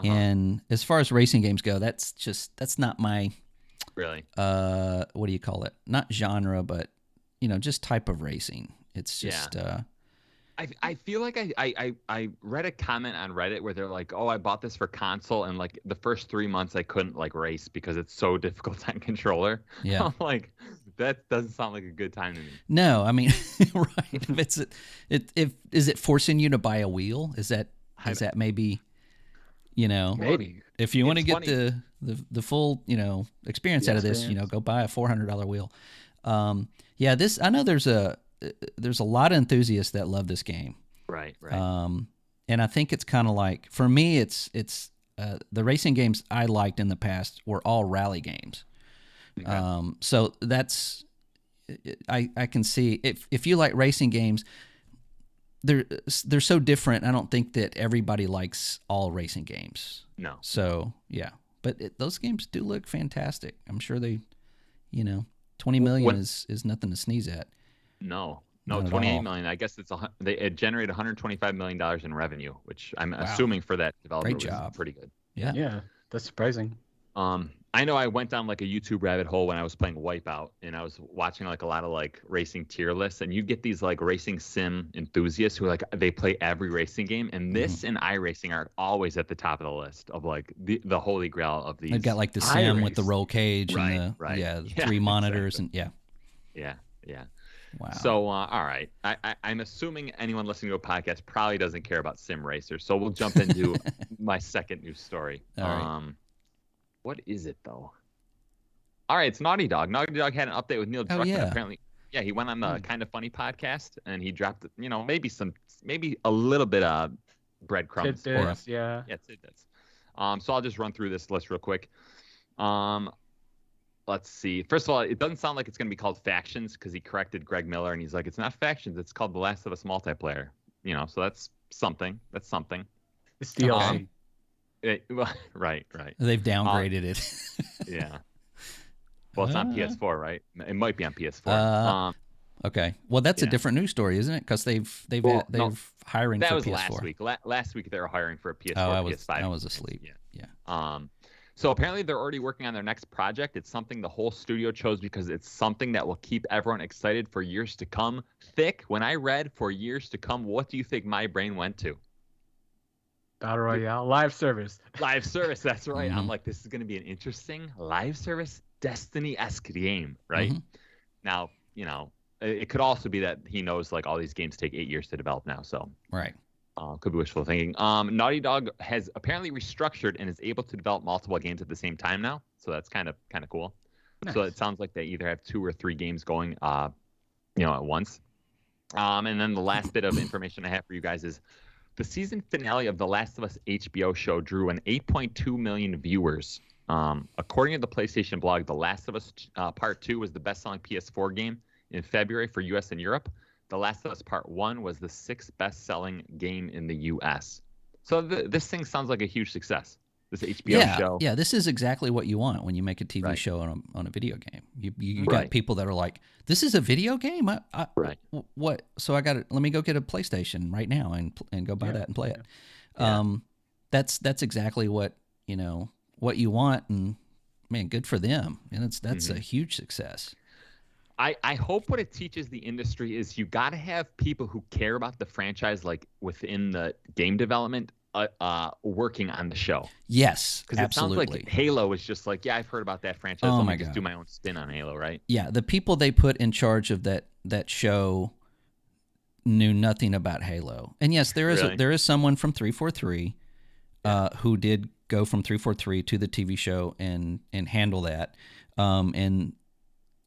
and as far as racing games go, that's not my really. What do you call it? Not genre, but just type of racing. It's just. I feel like I read a comment on Reddit where they're like, oh, I bought this for console, and like the first 3 months I couldn't like race because it's so difficult on controller. Yeah. I'm like, that doesn't sound like a good time to me. No, I mean, right. Is it forcing you to buy a wheel? Is that maybe, maybe if you want to get the full, experience out of this, go buy a $400 wheel. Yeah, I know there's a lot of enthusiasts that love this game. Right. And I think it's kind of like, for me, it's the racing games I liked in the past were all rally games. Okay. So that's, I can see if you like racing games, they're so different. I don't think that everybody likes all racing games. No. So yeah, but those games do look fantastic. I'm sure they, 20 million is nothing to sneeze at. No. No, Not at 28 all. million. I guess it generated 125 million dollars in revenue, which I'm Wow. assuming for that developer Great was job. pretty good. Yeah. Yeah, that's surprising. I know I went down like a YouTube rabbit hole when I was playing Wipeout, and I was watching like a lot of like racing tier lists, and you get these like racing sim enthusiasts who like they play every racing game, and this and iRacing are always at the top of the list of like the holy grail of these. They've got like the sim with the roll cage Right, and right. the Yeah, 3 monitors exactly. and Yeah. Wow. So, all right. I'm assuming anyone listening to a podcast probably doesn't care about sim racers. So we'll jump into my second news story. All right. What is it though? All right, it's Naughty Dog. Naughty Dog had an update with Neil Druckmann. yeah. Apparently, yeah, he went on the Kind of Funny podcast and he dropped, maybe a little bit of breadcrumbs for him. Tidbits, yeah. Yeah, tidbits. So I'll just run through this list real quick. Let's see. First of all, it doesn't sound like it's going to be called Factions because he corrected Greg Miller and he's like, it's not Factions. It's called The Last of Us Multiplayer. So that's something. That's something. It's DLC. Right. They've downgraded it. Yeah. Well, it's on PS4, right? It might be on PS4. Okay. Well, that's a different news story, isn't it? Because they've hiring that for was PS4. last week. Last week they were hiring for a PS4, PS5. I was asleep. Yeah. So apparently they're already working on their next project. It's something the whole studio chose because it's something that will keep everyone excited for years to come. Thick, when I read for years to come, what do you think my brain went to? Battle Royale, live service. Live service, that's right. Mm-hmm. I'm like, this is going to be an interesting live service Destiny-esque game, right? Mm-hmm. Now, it could also be that he knows like all these games take 8 years to develop now, so Right. Could be wishful thinking. Naughty Dog has apparently restructured and is able to develop multiple games at the same time now, so that's kind of cool. Nice. So it sounds like they either have 2 or 3 games going, at once. And then the last bit of information I have for you guys is the season finale of The Last of Us HBO show drew an 8.2 million viewers. According to the PlayStation blog, The Last of Us Part 2 was the best-selling PS4 game in February for US and Europe. The Last of Us Part 1 was the 6th best-selling game in the US. So this thing sounds like a huge success, this HBO show. Yeah, this is exactly what you want when you make a TV show on a video game. You got people that are like, this is a video game? Right. What? So let me go get a PlayStation right now and go buy that and play it. Yeah. That's exactly what you want, and man, good for them. And that's a huge success. I hope what it teaches the industry is you got to have people who care about the franchise, like within the game development, working on the show. Yes, because it sounds like Halo is just like, yeah, I've heard about that franchise. Oh Let my me just God. do my own spin on Halo, right? Yeah, the people they put in charge of that show knew nothing about Halo. And yes, there is someone from 343 who did go from 343 to the TV show and handle that.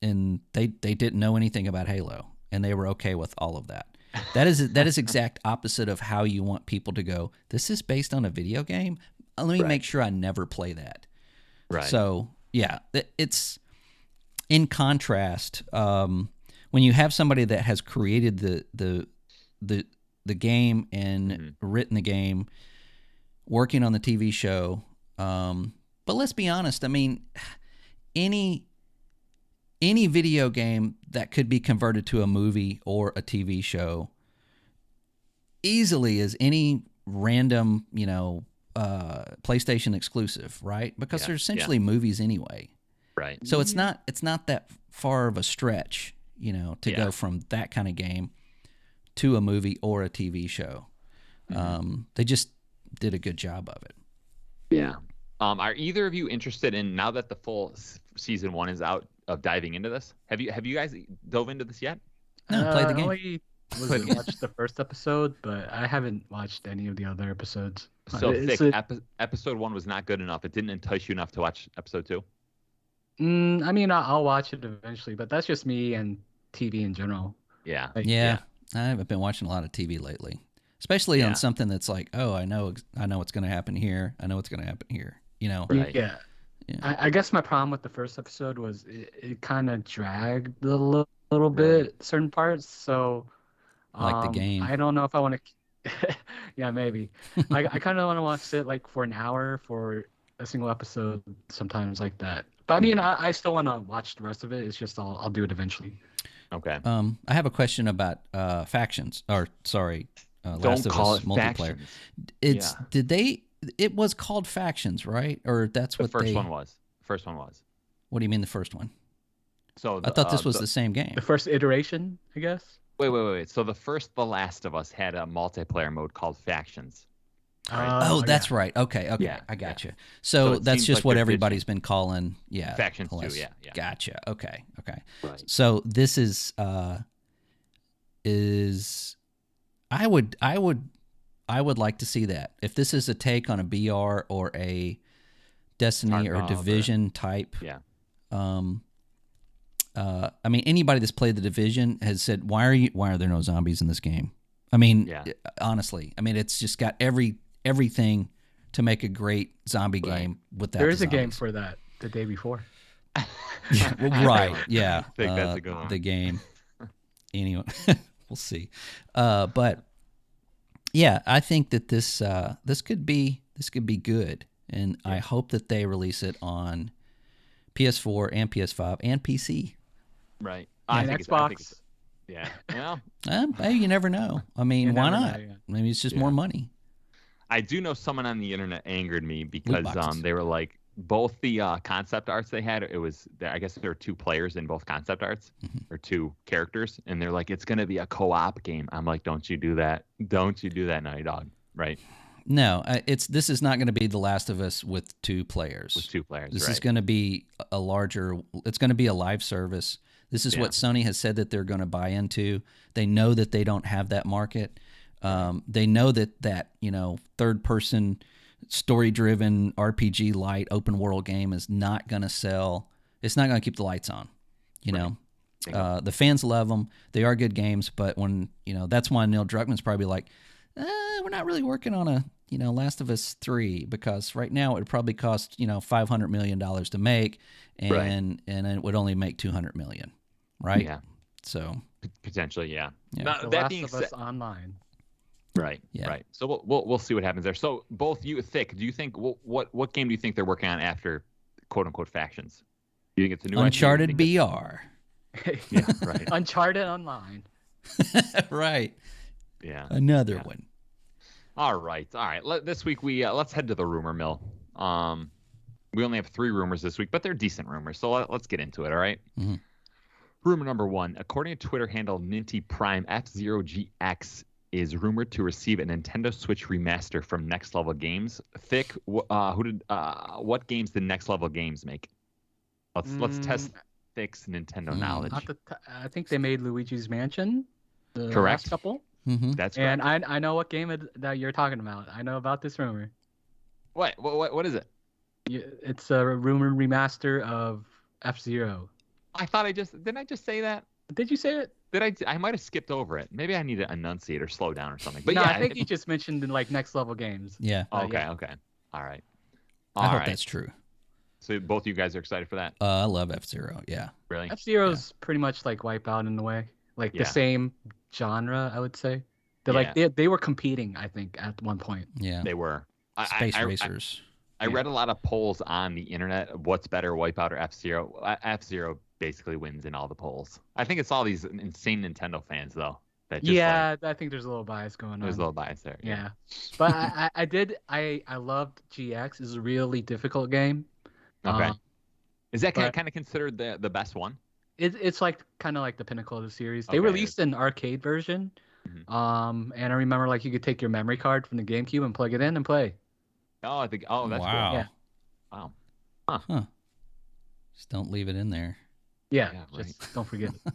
And they didn't know anything about Halo, and they were okay with all of that. That is exact opposite of how you want people to go. This is based on a video game. Let me make sure I never play that. Right. So yeah, it's in contrast when you have somebody that has created the game and written the game, working on the TV show. But let's be honest. I mean, any video game that could be converted to a movie or a TV show easily is any random, PlayStation exclusive, right? Because they're essentially movies anyway. Right. So it's not that far of a stretch, to go from that kind of game to a movie or a TV show. They just did a good job of it. Yeah. Are either of you interested in, now that the full season 1 is out, of diving into this? Have you guys dove into this yet? No, play the game. I only watched the first episode, but I haven't watched any of the other episodes. So episode 1 was not good enough. It didn't entice you enough to watch episode 2? I mean, I'll watch it eventually, but that's just me and TV in general. Yeah. I haven't been watching a lot of TV lately, especially on something that's like, oh, I know what's going to happen here. I know what's going to happen here. Right. Yeah. I guess my problem with the first episode was it kind of dragged a little bit certain parts. So, like the game. I don't know if I want to. Yeah, maybe. I kind of want to sit like for an hour for a single episode, sometimes like that. But I mean, I still want to watch the rest of it. It's just I'll do it eventually. Okay. I have a question about factions, or sorry, Don't Last of call Us it multiplayer. factions. It's Yeah. did they? It was called factions, right? Or that's The what first they? one was. First one was. What do you mean the first one? So I thought this was the same The game. first iteration, I guess. wait. So the first The Last of Us had a multiplayer mode called Factions. Right. Oh, Yeah. that's right. Okay, Yeah, I got you. So So it that's seems just like what they're everybody's ditching been calling, yeah, Factions too. unless- Yeah. Gotcha. Okay. Right. So this is I would like to see that. If this is a take on a BR or a Destiny or Tarkov Division type, Yeah. I mean, anybody that's played the Division has said, why are there no zombies in this game? I mean, Yeah. honestly, I mean, it's just got everything to make a great zombie Right. game without There the is a game zombies. for that the day before. Right? Yeah, I think that's a good one. the game. Anyway, we'll see. But yeah, I think that this could be good, and I hope that they release it on PS4 and PS5 and PC. Right. And I Xbox. think it's, yeah. Well, Hey, you never know. I mean, You why never know, not? yeah. Maybe it's just Yeah. more money. I do know someone on the internet angered me because boxes. they were like both the concept arts they had. It was I guess there were two players in both concept arts or two characters, and they're like, it's gonna be a co-op game. I'm like, don't you do that? Don't you do that, Naughty Dog? Right? No, this is not going to be The Last of Us with two players. With two players. This right. is going to be a larger. It's going to be a live service. This is what Sony has said that they're going to buy into. They know that they don't have that market. They know that third person story driven RPG light open world game is not going to sell. It's not going to keep the lights on. The fans love them. They are good games, but when that's why Neil Druckmann's probably like, we're not really working on a Last of Us 3 because right now it would probably cost $500 million to make, and it would only make $200 million, right? Yeah. So Potentially, yeah. Yeah. Now, The that Last being of said, Us Online. right. Yeah. Right. So we'll see what happens there. So both you, Thick, do you think what game do you think they're working on after quote unquote Factions? Do you think it's a new Uncharted IP? BR. Yeah. Right. Uncharted Online. Right. Yeah. Another one. All right. This week let's head to the rumor mill. We only have 3 rumors this week, but they're decent rumors. So let's get into it. All right? Mhm. Rumor number 1: according to Twitter handle Ninty Prime, F-Zero GX is rumored to receive a Nintendo Switch remaster from Next Level Games. Thick, what games did Next Level Games make? Let's test Thick's Nintendo knowledge. I think they made Luigi's Mansion. The Correct. last couple. Mm-hmm. That's And correct. I know what game that you're talking about. I know about this rumor. What is it? It's a rumor remaster of F-Zero. I thought didn't I just say that? Did you say it? I might have skipped over it. Maybe I need to enunciate or slow down or something. But no, yeah, I think you just mentioned in like Next Level Games. Yeah. Okay, yeah. okay. All right. I hope right. that's true. So both of you guys are excited for that? I love F-Zero. Yeah. Really? F-Zero's pretty much like Wipeout in a way. Like Yeah. the same genre, I would say. They were competing, I think, at one point. Yeah. They were. Space racers. I read a lot of polls on the internet of what's better, Wipeout or F-Zero. F-Zero basically wins in all the polls. I think it's all these insane Nintendo fans, though. That just I think there's a little bias going on. there's a little bias there. Yeah. But I loved GX. It's a really difficult game. Okay. Is that but- kind of considered the best one? It's like kind of like the pinnacle of the series. They Okay. released an arcade version. Mhm. And I remember like you could take your memory card from the GameCube and plug it in and play. Oh, I think. Oh, that's Wow. Yeah. cool. Wow. Just don't leave it in there. Yeah, Yeah, just don't forget it.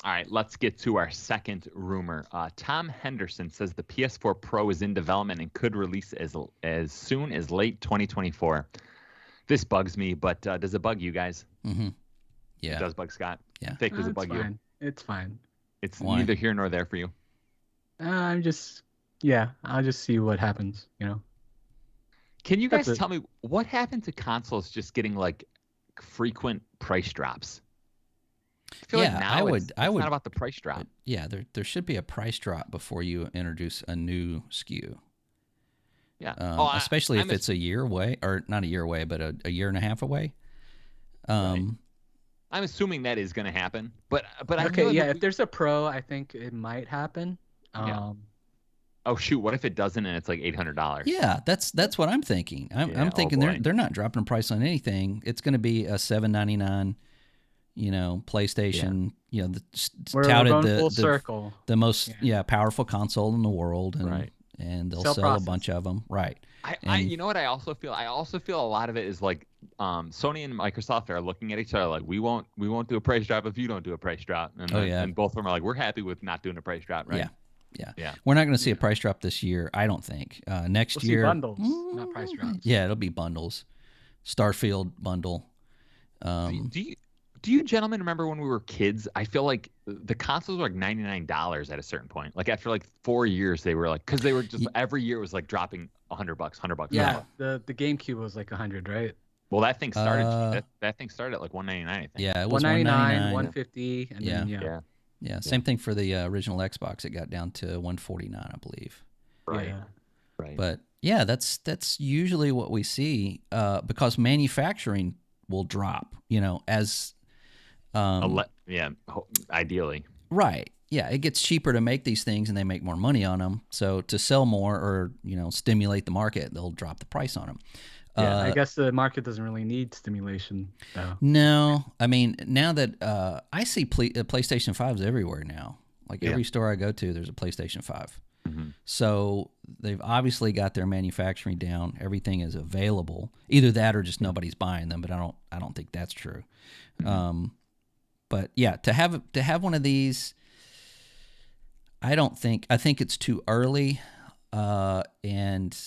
All right, let's get to our second rumor. Tom Henderson says the PS4 Pro is in development and could release as soon as late 2024. This bugs me, but does it bug you guys? Mm-hmm. Yeah. It does bug Scott. Yeah. Thick, does it It's bug you? fine. It's fine. It's Why? neither here nor there for you. I'll just see what happens, Can you guys That's it. tell me what happened to consoles just getting like frequent price drops? I feel Yeah, like now I would- it's I would- not about the price drop. Yeah, there should be a price drop before you introduce a new SKU. Yeah. Especially if I'm it's a year away, or not a year away, but a year and a half away. I'm assuming that is going to happen. But I Okay, feel like yeah, if there's a Pro, I think it might happen. yeah. Oh shoot, what if it doesn't and it's like $800? Yeah, that's what I'm thinking. I'm Yeah, oh thinking boy. they're not dropping price on anything. It's going to be a $7.99, PlayStation, We're touted going full circle. the most powerful console in the world, Right. and they'll Cell sell a bunch processor. of them, right? I And you know what I also feel? I also feel a lot of it is like Sony and Microsoft are looking at each other like we won't do a price drop if you don't do a price drop, and oh then, yeah, and both of them are like we're happy with not doing a price drop, right? yeah. Yeah. We're not going to see a price drop this year, I don't think. Next We'll see year, bundles, not price drops. yeah, it'll be bundles. Starfield bundle. Do you gentlemen remember when we were kids? I feel like the consoles were like $99 at a certain point. Like after like 4 years, they were like because they were just every year it was like dropping $100, $100. Yeah, the GameCube was like 100, right? Well, that thing started. That thing started at like 199, I think. Yeah, it was 199, 199. 150, and then Yeah. Yeah, same thing for the original Xbox. It got down to 149, I believe. Right. Yeah. Right. But yeah, that's usually what we see because manufacturing will drop. As ideally. right. Yeah, it gets cheaper to make these things, and they make more money on them. So to sell more or stimulate the market, they'll drop the price on them. Yeah, I guess the market doesn't really need stimulation, though. No, I mean now that I see PlayStation 5s everywhere now. Like every store I go to, there's a PlayStation 5. Mm-hmm. So they've obviously got their manufacturing down. Everything is available. Either that or just nobody's buying them. But I don't think that's true. Mm-hmm. But yeah, to have one of these, I think it's too early, and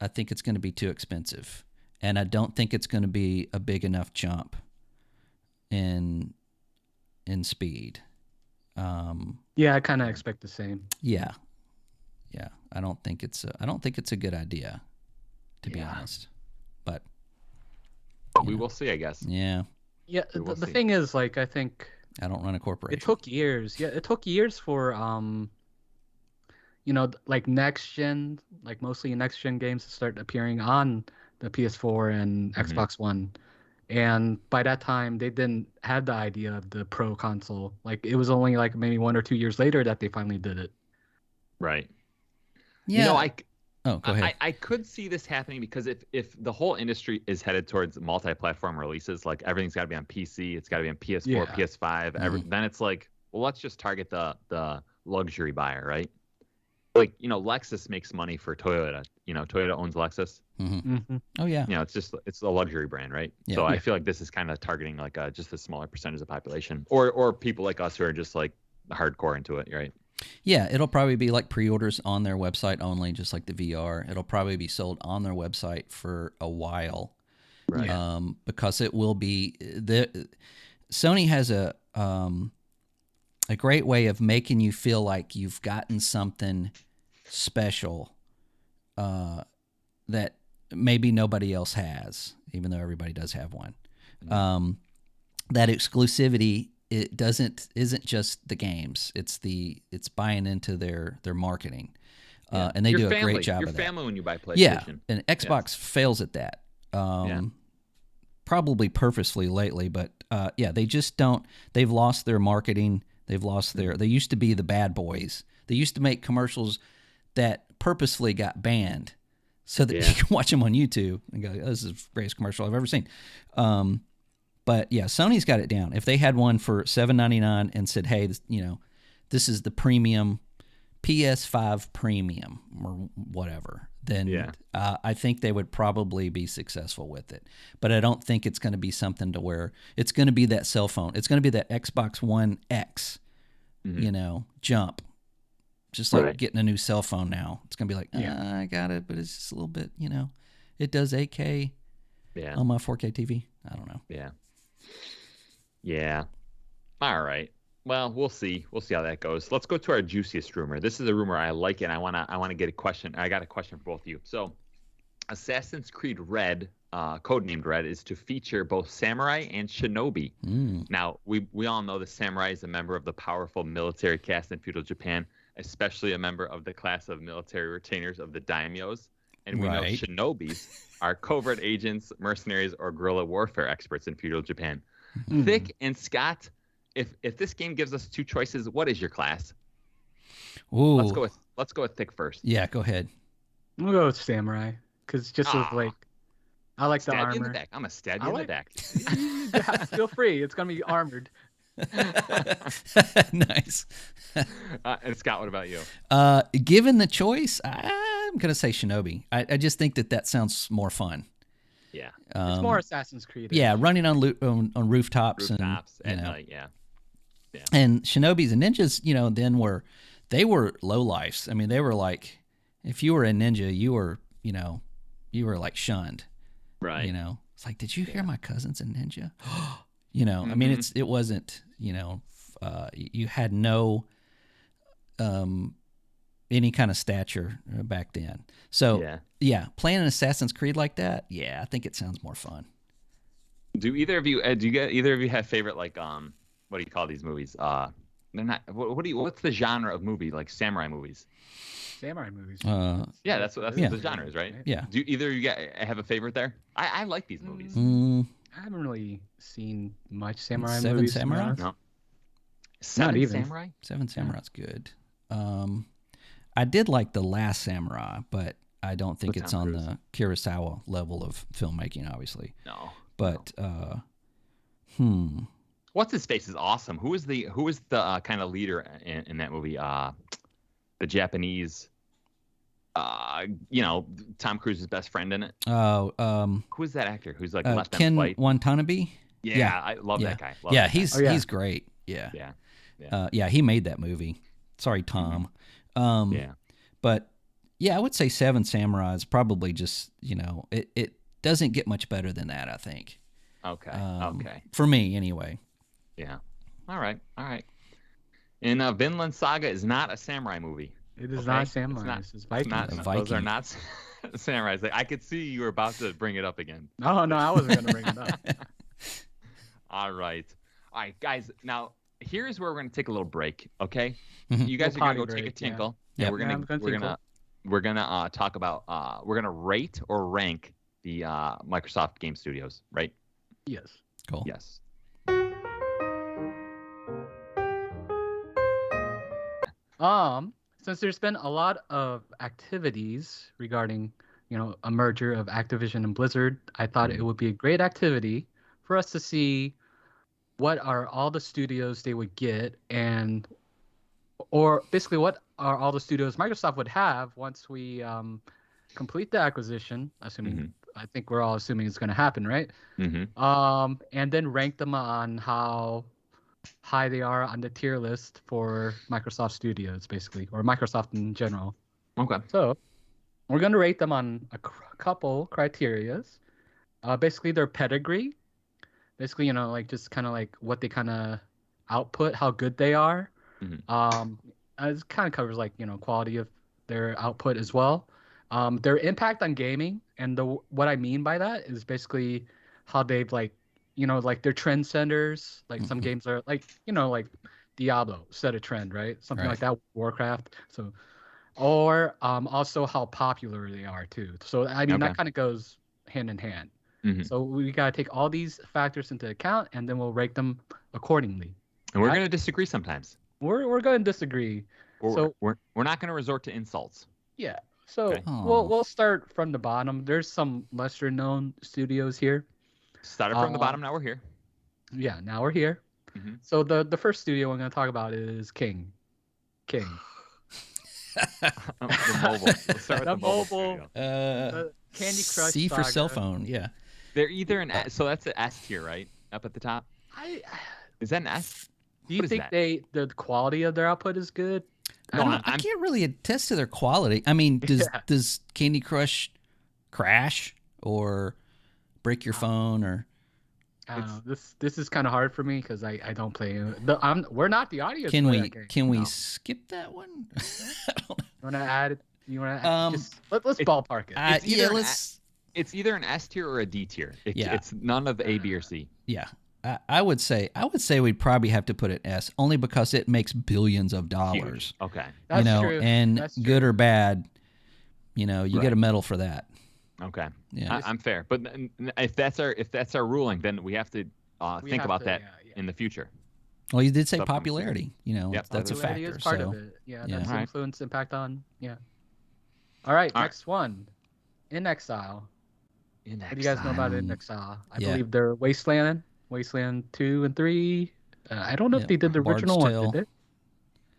I think it's going to be too expensive, and I don't think it's going to be a big enough jump in speed. Yeah, I kind of expect the same. Yeah. I don't think it's a good idea, to be honest. But we will see, I guess. Yeah. Yeah, the thing is, like, I think I don't run a corporation. it took years. Yeah, it took years for like next gen, like mostly next gen games to start appearing on the PS4 and Xbox One. And by that time, they didn't have the idea of the Pro console. Like it was only like maybe 1 or 2 years later that they finally did it. Right. Yeah. Go ahead. I could see this happening because if the whole industry is headed towards multi-platform releases, like everything's got to be on PC, it's got to be on PS4, PS5, then it's like, well, let's just target the luxury buyer, right? Like, Lexus makes money for Toyota. Toyota owns Lexus. Mm-hmm. Mm-hmm. Oh yeah. It's a luxury brand, right? Yeah. So I feel like this is kind of targeting like just a smaller percentage of the population, or people like us who are just like hardcore into it, right? Yeah, it'll probably be like pre-orders on their website only, just like the VR. It'll probably be sold on their website for a while, right? Because it will be Sony has a great way of making you feel like you've gotten something special that maybe nobody else has, even though everybody does have one. That exclusivity isn't just the games. It's buying into their marketing, and they do a great job of that. Your family when you buy PlayStation. Yeah, and Xbox fails at that. Probably purposely lately, but they just don't. They've lost their marketing. They've lost their. They used to be the bad boys. They used to make commercials that purposefully got banned, so that you can watch them on YouTube and go, oh, "This is the greatest commercial I've ever seen." But yeah, Sony's got it down. If they had one for $7.99 and said, "Hey, this is the premium PS5 premium or whatever," then I think they would probably be successful with it. But I don't think it's going to be something to where it's going to be that cell phone. It's going to be that Xbox One X, jump. Just like getting a new cell phone now. It's going to be like, I got it, but it's just a little bit, it does 8K on my 4K TV. I don't know. Yeah. All right. Well, we'll see. We'll see how that goes. Let's go to our juiciest rumor. This is a rumor I like, and I wanna get a question. I got a question for both of you. So, Assassin's Creed Red, codenamed Red, is to feature both samurai and shinobi. Now, we all know the samurai is a member of the powerful military caste in feudal Japan, especially a member of the class of military retainers of the daimyos. And we know shinobis are covert agents, mercenaries, or guerrilla warfare experts in feudal Japan. Thick and Scott, if this game gives us two choices, what is your class? Ooh. Let's go with Thick first. Yeah, go ahead. We'll go with Samurai because just with like I like the Stab armor. you in the back. I'm gonna stab you in the back. Feel free. It's gonna be armored. Nice. And Scott, what about you? Given the choice, I'm gonna say Shinobi. I just think that sounds more fun. Yeah. It's more Assassin's Creed. Yeah, running on rooftops and at night. Yeah. And Shinobis and ninjas, then they were lowlifes. I mean, they were like, if you were a ninja, you were like shunned. Right. It's like, did you hear my cousin's a ninja? I mean, it wasn't, you had no any kind of stature back then. So yeah, playing an Assassin's Creed like that, yeah, I think it sounds more fun. Do either of you either of you have favorite what do you call these movies? They're not. What's the genre of movie like samurai movies? Samurai movies. Yeah, that's what the genre is, right? Yeah. Do either of you have a favorite there? I like these movies. I haven't really seen much samurai Seven movies. Samurai? No. Not even. Samurai? Seven Samurai's good. I did like The Last Samurai, but I don't think it's on the Kurosawa level of filmmaking, obviously. No. But What's his face is awesome. Who is the kind of leader in that movie? The Japanese, Tom Cruise's best friend in it. Who is that actor? Who's like left Ken on flight? Watanabe. Yeah, I love that guy. He's great. Yeah. He made that movie. Sorry, Tom. But yeah, I would say Seven Samurai is probably just it doesn't get much better than that. I think. Okay. For me, anyway. Yeah. All right. And Vinland Saga is not a samurai movie. It is not samurai. It's Vikings. Those are not samurais. Like, I could see you were about to bring it up again. No, I wasn't going to bring it up. All right, guys. Now here's where we're going to take a little break. Okay, Mm-hmm. You guys are going to go take a tinkle. Yeah, we're gonna talk about we're gonna rate or rank the Microsoft Game Studios, right? Yes. Cool. Yes. Since there's been a lot of activities regarding, a merger of Activision and Blizzard, I thought it would be a great activity for us to see what are all the studios they would get or basically what are all the studios Microsoft would have once we complete the acquisition, assuming I think we're all assuming it's going to happen, right? And then rank them on how high they are on the tier list for Microsoft Studios, basically, or Microsoft in general. Okay. So we're going to rate them on a couple criterias. Basically, their pedigree. Basically, like just kind of like what they kind of output, how good they are. It kind of covers like quality of their output as well. Their impact on gaming, and what I mean by that is basically how they've like they're trendsetters. Like some games are like like Diablo set a trend, right? Something like that. Warcraft. So, or also how popular they are too. So I mean that kind of goes hand in hand. So we gotta take all these factors into account, and then we'll rank them accordingly. And we're gonna disagree sometimes. We're going to disagree. We're not going to resort to insults. Yeah. So we'll start from the bottom. There's some lesser known studios here. Started from the bottom. Now we're here. Yeah. Now we're here. So the first studio I'm going to talk about is King. The mobile. Let's start with the mobile. The Candy Crush. C for cell phone. Yeah. They're either an S, so that's an S tier, right? Up at the top. Is that an S? Do you think the quality of their output is good? I can't really attest to their quality. I mean, does Candy Crush crash or break your phone or? I don't know. This is kind of hard for me because I don't play. We're not the audience. Can we skip that one? I don't know. You want to add it? You want to add? Let's ballpark it. It's either an S tier or a D tier. It's none of A, B, or C. Yeah. I would say we'd probably have to put it S only because it makes billions of dollars. Huge. Okay. That's true. And That's good true. or bad, you get a medal for that. Okay. Yeah. I'm fair. But if that's our ruling, then we have to We think have about to, that yeah. in the future. Well, you did say Stuff comes popularity. Yep, That's a Popularity factor. is part So of it. Yeah, yeah. that's All right. influence, impact on. Yeah. All right, All right. next one. In Exile. In What do you guys know about In Mm, Exile? I yeah. believe they're Wasteland 2 and 3. I don't know if Yeah. they did the Bard's original one, did Tale. they?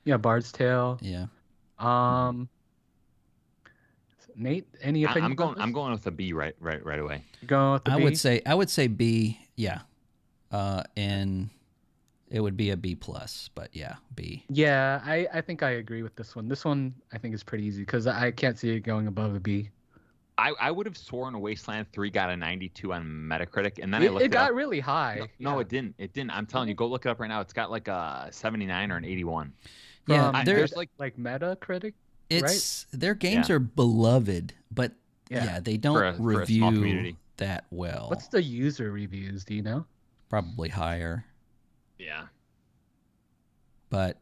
Yeah, Bard's Tale. Yeah. Um, Nate, any opinions on I'm this? going with a B right away. You going with the B? I would say B. Yeah. And it would be a B plus, but yeah, B. Yeah, I think I agree with this one. This one I think is pretty easy because I can't see it going above a B. I would have sworn Wasteland 3 got a 92 on Metacritic, and then I It, looked it it up. got really high. No, Yeah. it didn't. It didn't. I'm telling you, go look it up right now. It's got like a 79 or an 81. Yeah, From they're There's like Metacritic, right? it's their games Yeah. are beloved, but Yeah. they for don't a small review community. that well. What's the user reviews? Do you know? Probably higher, Yeah. but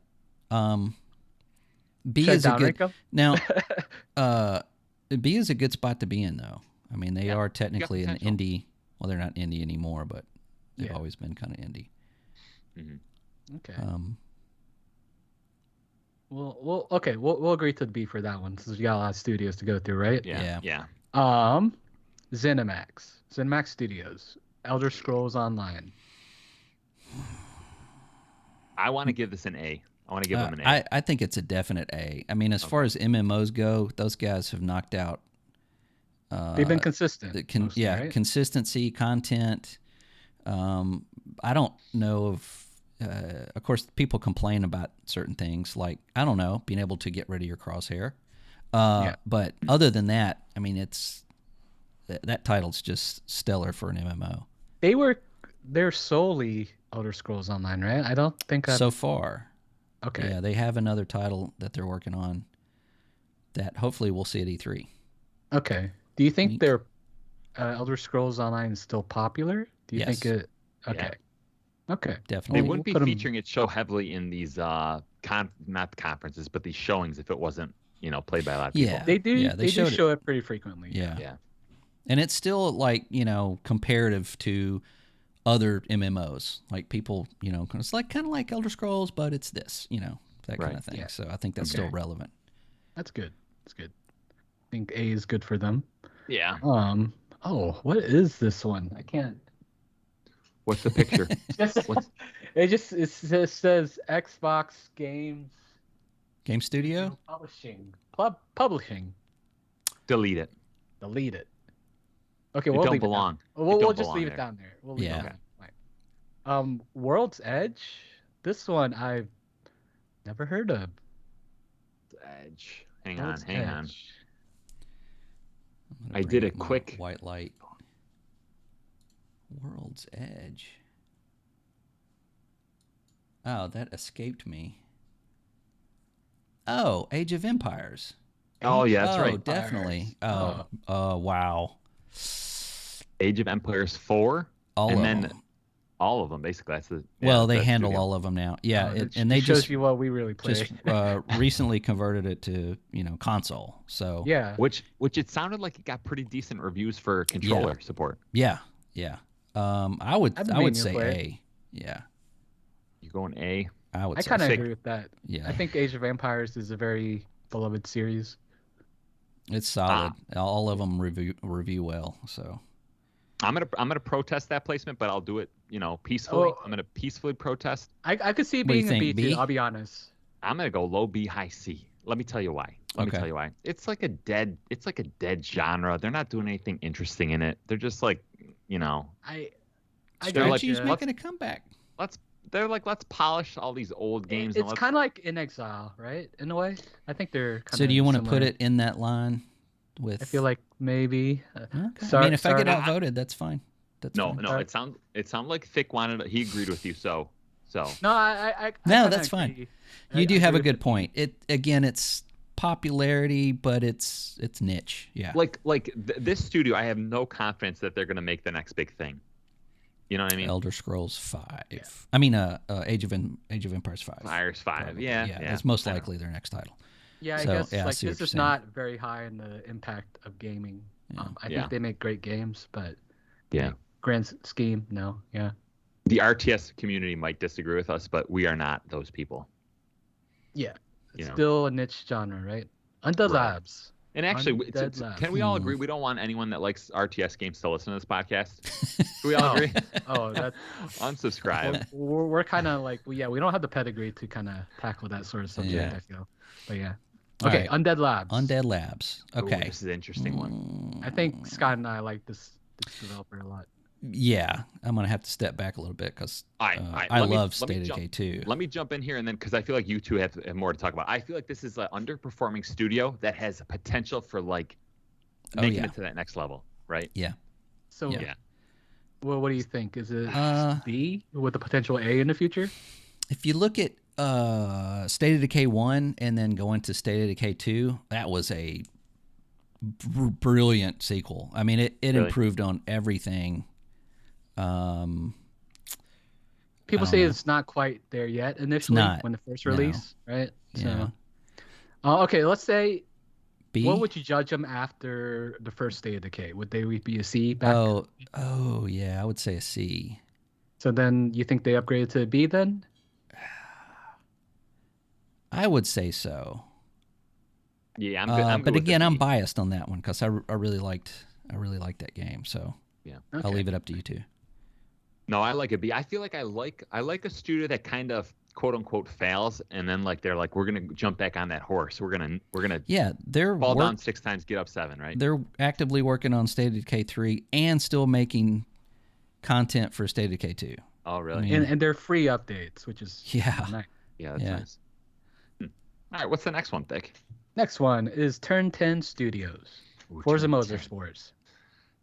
B Should I is a downrank good 'em? now. B is a good spot to be in, though. I mean, they Yeah, are technically an potential. indie. Well, they're not indie anymore, but they've Yeah. always been kind of indie. Okay. We'll agree to the B for that one since we got a lot of studios to go through, right? Yeah. Yeah. ZeniMax Studios, Elder Scrolls Online. I want to give this an A. I want to give them an A. I think it's a definite A. I mean, as far as MMOs go, those guys have knocked out. They've been consistent. Mostly, Yeah, right? consistency, content. I don't know if, of course, people complain about certain things like, I don't know, being able to get rid of your crosshair. But other than that, I mean, that title's just stellar for an MMO. They're solely Elder Scrolls Online, right? I don't think So far. Okay. Yeah, they have another title that they're working on that hopefully we'll see at E3. Okay. Do you think Wink. their Elder Scrolls Online is still popular? Do you think Yes. it? Okay. Okay. Definitely. They wouldn't be we'll put 'em- featuring it so heavily in these not conferences, but these showings if it wasn't, played by a lot of people. Yeah. They do. Yeah, they do showed it. show it pretty frequently. Yeah. Yeah. And it's still like, comparative to other MMOs. Like people, it's like kind of like Elder Scrolls, but it's this, that kind Right. of thing. Yeah. So I think that's still relevant. That's good. That's good. I think A is good for them. Yeah. Oh, what is this one? I can't. What's the picture? What's- It says Xbox Games Game Studio? Publishing. Delete it. Delete it. Okay, It we'll don't leave belong. it down. We'll don't just belong leave there. it down there. We'll leave Yeah. it down. Right. World's Edge. This one I've never heard of. Edge. Hang World's on. Hang on. Edge. I'm gonna I bring did a up my quick- white light. World's Edge. Oh, that escaped me. Oh, Age of Empires. Oh, yeah, that's oh, right. definitely. Empires. Wow. Age of Empires 4. All and of then them. all of them, basically. That's the. Well, they that's handle studio. all of them now. Yeah, It and they shows just you what we really play. recently converted it to console. So Yeah. Which it sounded like it got pretty decent reviews for controller support. yeah. I would I'd be would in your say player. A. Yeah, You going A? I would. I say kind of so. agree with that. Yeah, I think Age of Empires is a very beloved series. it's solid. All of them review well. So I'm gonna protest that placement, but I'll do it, peacefully. Oh. I'm gonna peacefully protest. I could see it What do you being a think, B B? too. I'll be honest. I'm gonna go low B, high C. Let me tell you why. Okay. It's like a dead genre. They're not doing anything interesting in it. They're just like, I They're like- strategy's gotcha. making a comeback. let's polish all these old games. It's kind of like In Exile, right? In a way, I think they're. Kind So do you want to put it in that line with? I feel like maybe. Okay. I mean, if I get outvoted, that's fine. That's no. fine. It sounded like Thick wanted. He agreed with you. So. No, I No, kinda that's fine. agree. You do I have a agree good point. It's popularity, but it's niche. Yeah. This studio, I have no confidence that they're gonna make the next big thing. You know what I mean? Elder Scrolls 5. I mean, Age of Empires 5. Fires 5. Probably. Yeah. It's most likely their next title. Yeah, I So, guess yeah, I like see what this you're is saying. not very high in the impact of gaming. I Yeah. think they make great games, but Yeah. grand scheme, no. Yeah. The RTS community might disagree with us, but we are not those people. Yeah, it's You know. still a niche genre, right? Undead Labs. And actually, Labs. can we all agree we don't want anyone that likes RTS games to listen to this podcast? Can we all agree? Oh, that's unsubscribe. We're kind of like, we don't have the pedigree to kind of tackle that sort of subject. Yeah. I feel, but yeah. Okay, right. Undead Labs. Undead Labs. Okay. Ooh, this is an interesting one. I think Scott and I like this developer a lot. Yeah, I'm gonna have to step back a little bit because I love State of Decay 2. Let me jump in here and then because I feel like you two have more to talk about. I feel like this is an underperforming studio that has potential for like making it to that next level, right? Yeah. So well, what do you think? Is it B with a potential A in the future? If you look at State of Decay 1 and then go into State of Decay 2, that was a brilliant sequel. I mean, it really improved on everything. People say it's not quite there yet initially when the first release, right? Yeah. So, okay, let's say B. What would you judge them after the first State of Decay? Would they be a C back? Oh yeah, I would say a C. So then you think they upgraded to a B then? I would say so. Yeah, I'm good. But again, I'm biased on that one because I really liked that game. So yeah, I'll leave it up to you two. No, I like a B. I feel like I like a studio that kind of quote unquote fails, and then like they're like, we're gonna jump back on that horse. We're gonna they're fall down 6 times, get up 7, right? They're actively working on State of Decay 3 and still making content for State of Decay 2. Oh, really? And they're free updates, which is nice. Yeah, that's nice. All right, what's the next one, Thick? Next one is Turn 10 Studios. Forza Motorsports.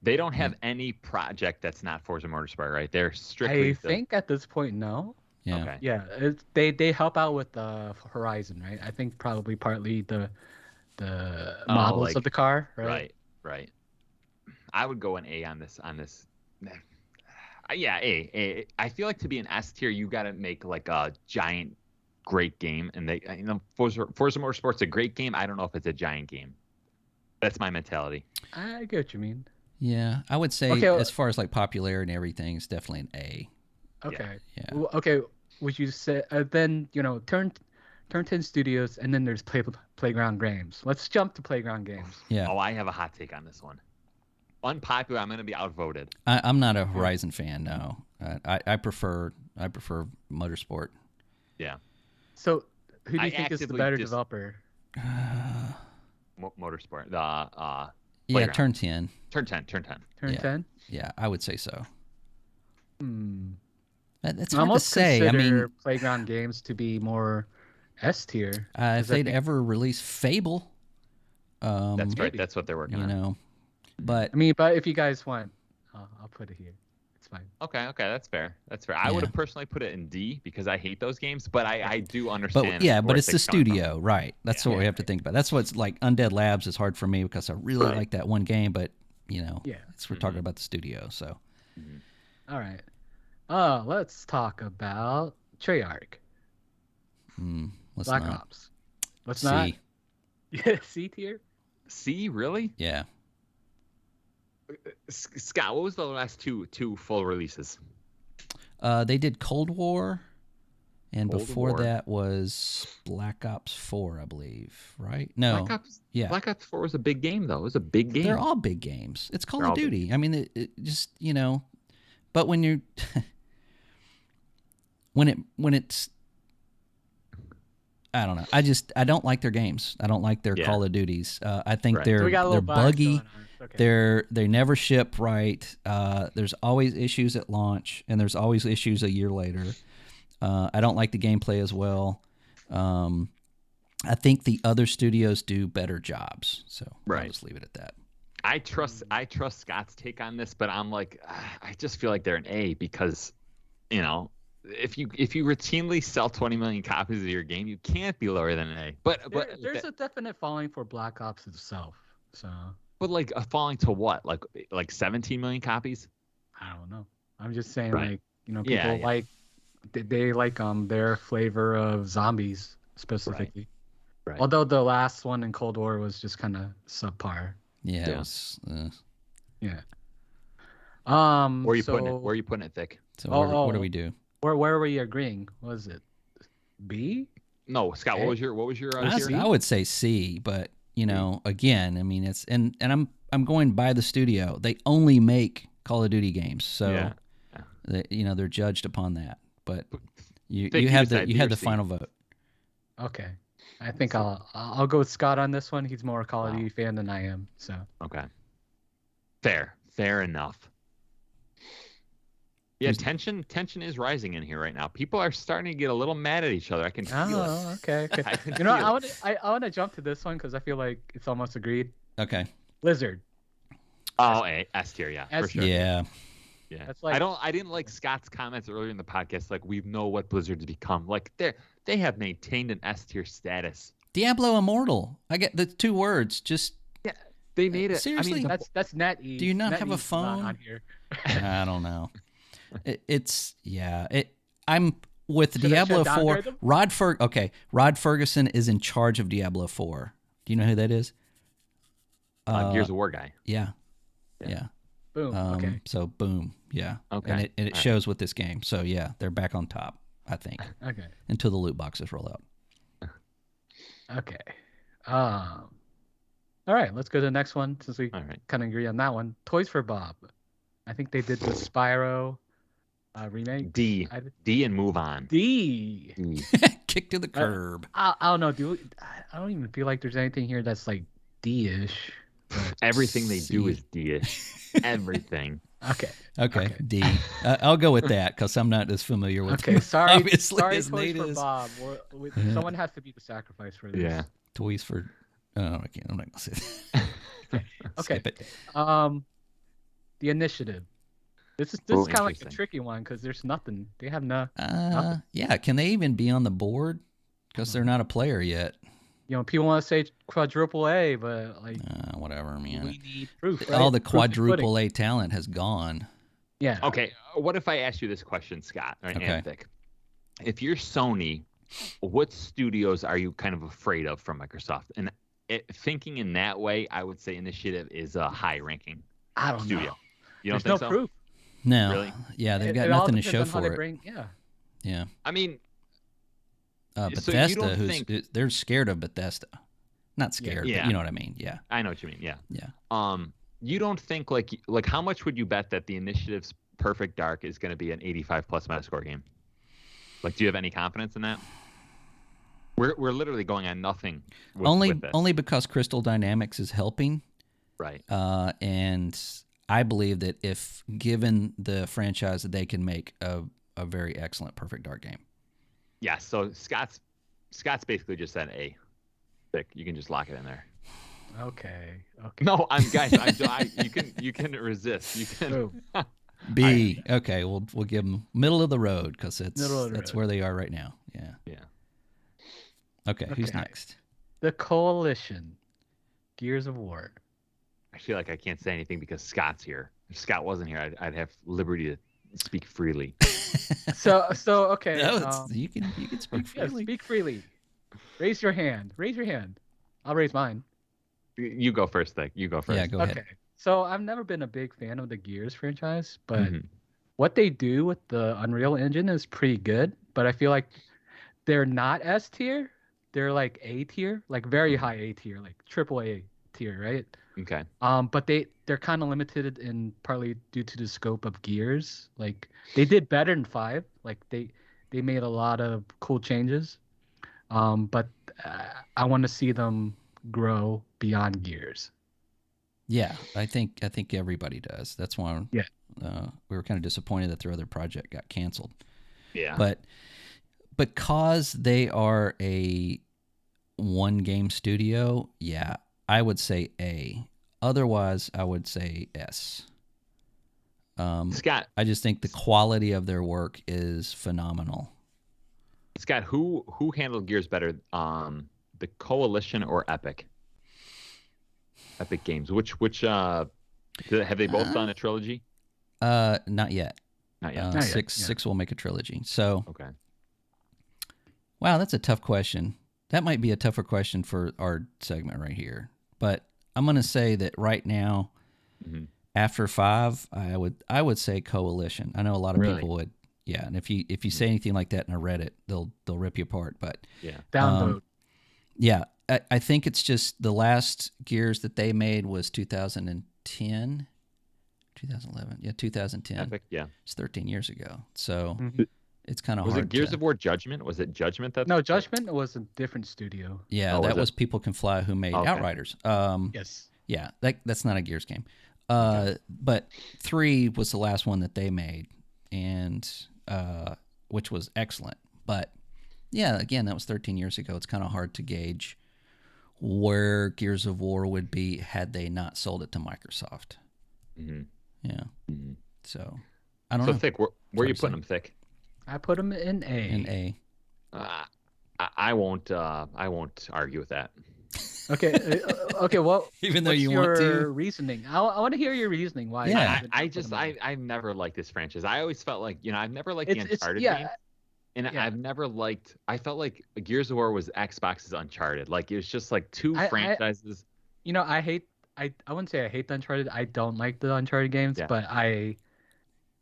They don't have any project that's not Forza Motorsport, right? They're strictly. I think at this point, no. Yeah. Okay. Yeah, they help out with Horizon, right? I think probably partly the models of the car, right? Right. I would go an A on this. Yeah, A. I feel like to be an S tier, you got to make like a giant, great game, and Forza Motorsport's a great game. I don't know if it's a giant game. That's my mentality. I get what you mean. Yeah, I would say as far as like popularity and everything, it's definitely an A. Okay. Yeah. Well, okay. Would you say then Turn 10 Studios and then there's Playground Games. Let's jump to Playground Games. Yeah. Oh, I have a hot take on this one. Unpopular. I'm going to be outvoted. I'm not a Horizon fan. No, I prefer Motorsport. Yeah. So who do you think is the better developer? Motorsport. Yeah, Turn 10. Turn 10. Turn 10? Yeah, I would say so. That's hard to say. I mean, Playground Games to be more S tier. If they'd ever release Fable. That's right. That's what they're working on. But I mean, but if you guys want, I'll put it here. It's fine. Okay, that's fair. I would have personally put it in D because I hate those games, but I do understand. But it's the studio, right? That's what we have to think about. That's what's like Undead Labs is hard for me because I really like that one game, but we're talking about the studio, so. All right. Let's talk about Treyarch. Black Ops. Let's not. C. Yeah, C tier. C, really? Yeah. Scott, what was the last two full releases? They did Cold War, and before that was Black Ops 4, I believe. Right? No. Black Ops 4 was a big game, though. It was a big game. They're all big games. It's Call of Duty. I mean, it just but when you're when it's I don't know. I don't like their games. I don't like their Call of Duties. I think they're buggy. Okay. They never ship right. There's always issues at launch, and there's always issues a year later. I don't like the gameplay as well. I think the other studios do better jobs. So I'll just leave it at that. I trust Scott's take on this, but I'm like, I just feel like they're an A because, if you routinely sell 20 million copies of your game, you can't be lower than an A. But there's a definite following for Black Ops itself. So. But like falling to what? Like 17 million copies? I don't know. I'm just saying people like they like their flavor of zombies specifically. Right. Although the last one in Cold War was just kind of subpar. Yeah. It was, Yeah. Where are you putting it? So Where are you putting it, Thick? So oh, what do we do? where were we agreeing? Was it B? No, Scott. A? What was your Was it tier? C? I would say C, but you C. know, again, I mean, it's and I'm going by the studio. They only make Call of Duty games, so Yeah. you know they're judged upon that. But Thick, you have decide, the B or C? final vote. Okay. I think I'll go with Scott on this one. He's more a Call of Wow. Duty fan than I am. So Okay. Fair enough. Yeah, tension is rising in here right now. People are starting to get a little mad at each other. I can feel it. Okay. I can You know, feel I want to jump to this one because I feel like it's almost agreed. Okay. Blizzard. Oh, S tier, yeah, for S sure. tier. Yeah. That's like I didn't like Scott's comments earlier in the podcast. Like, we know what Blizzard's become. Like, they have maintained an S tier status. Diablo Immortal. I get the 2 words. Just They made it. Seriously? I mean, that's NetEase. Do you not have a NetEase is not phone? on here. I don't know. I'm with Should I Diablo shut 4. downgrade them? Rod Ferguson is in charge of Diablo 4. Do you know who that is? Gears of War guy. Yeah. Boom. Okay. So boom. Yeah. Okay. And it All shows with this game. So yeah, they're back on top, I think, Okay. until the loot boxes roll out. Okay. All right. Let's go to the next one since we All right. kind of agree on that one. Toys for Bob. I think they did the Spyro remake. D and move on. D. Kick to the curb. I don't know. I don't even feel like there's anything here that's like D-ish. Everything they do C. is D-ish. Everything. Okay. D. I'll go with that because I'm not as familiar with. Okay. Sorry. Obviously, sorry, as Toys Nate for is. Bob. Someone has to be the sacrifice for this. Yeah. Toys for. Oh, I can't. I'm not gonna say that. Okay. Skip it. The Initiative. This is kind of like a interesting. tricky one because there's nothing. They have no. Yeah. Can they even be on the board? Because they're not a player yet. You know, people want to say quadruple A, but like Whatever, man. we need proof. All right? the Proof is quadruple pudding. A talent has gone. Yeah. Okay. What if I ask you this question, Scott? Right, Okay. and Vic? If you're Sony, what studios are you kind of afraid of from Microsoft? And thinking in that way, I would say Initiative is a high-ranking I don't studio. know. You don't There's think no so? proof. No. Really? Yeah, they've got It all nothing to depends show on how for they it. Yeah. I mean, so you Bethesda, don't think- they're scared of Bethesda. Not scared, Yeah. but you know what I mean. Yeah. I know what you mean. Yeah. Yeah. You don't think like how much would you bet that the Initiative's Perfect Dark is going to be an 85 plus Metascore game? Like, do you have any confidence in that? We're literally going on nothing. With this. Only because Crystal Dynamics is helping. Right. And I believe that if given the franchise, that they can make a very excellent Perfect Dark game. Yeah. So Scott's basically just said A. Vic, you can just lock it in there. Okay. No, you can resist. You can. Boom. B. Okay, we'll give them middle of the road because that's road. where they are right now. Yeah. Yeah. Okay, who's next? The Coalition. Gears of War. I feel like I can't say anything because Scott's here. If Scott wasn't here, I'd have liberty to speak freely. So okay. No, you can speak Yeah, freely. speak freely. Raise your hand. I'll raise mine. You go first, Vic. You go first. Yeah, go ahead. Okay. So I've never been a big fan of the Gears franchise, but Mhm. what they do with the Unreal Engine is pretty good. But I feel like they're not S tier. They're like A tier, like very high A tier, like triple A tier, right? Okay. But they're kind of limited in partly due to the scope of Gears. Like they did better than 5. Like they made a lot of cool changes. But I want to see them grow beyond Gears. Yeah, I think everybody does. That's why Yeah. We were kind of disappointed that their other project got canceled. Yeah. But because they are a one game studio, yeah, I would say A. Otherwise, I would say S. Scott, I just think the quality of their work is phenomenal. who handled Gears better? The Coalition or Epic? Epic Games. Which have they both done a trilogy? Not yet. Not yet. Not yet, Six will make a trilogy. So, Okay. wow, that's a tough question. That might be a tougher question for our segment right here. But I'm going to say that right now, Mhm. After 5, I would say Coalition. I know a lot of people would. Yeah, and if you say anything like that in a Reddit, they'll rip you apart. But downvote. Yeah, I think it's just the last Gears that they made was 2010, 2011. Yeah, 2010. Epic, yeah. It's 13 years ago. So it's kind of hard. Was it Gears of War Judgment? Was it Judgment? No, Judgment was a different studio. Yeah, that was People Can Fly, who made Outriders. Yes. Yeah, that's not a Gears game. But 3 was the last one that they made, and which was excellent. But yeah, again, that was 13 years ago. It's kind of hard to gauge where Gears of War would be had they not sold it to Microsoft. Mm-hmm. Yeah. Mm-hmm. So I don't know. So Thick, where are you putting them, Thick? I put them in A. In A. I won't argue with that. Okay. Okay. Well, even though you want to, reasoning. I want to hear your reasoning. Why? Yeah. I've never liked this franchise. I always felt like I've never liked the Uncharted game, and I've never liked. I felt like Gears of War was Xbox's Uncharted. Like it was just like two franchises. I wouldn't say I hate the Uncharted. I don't like the Uncharted games, but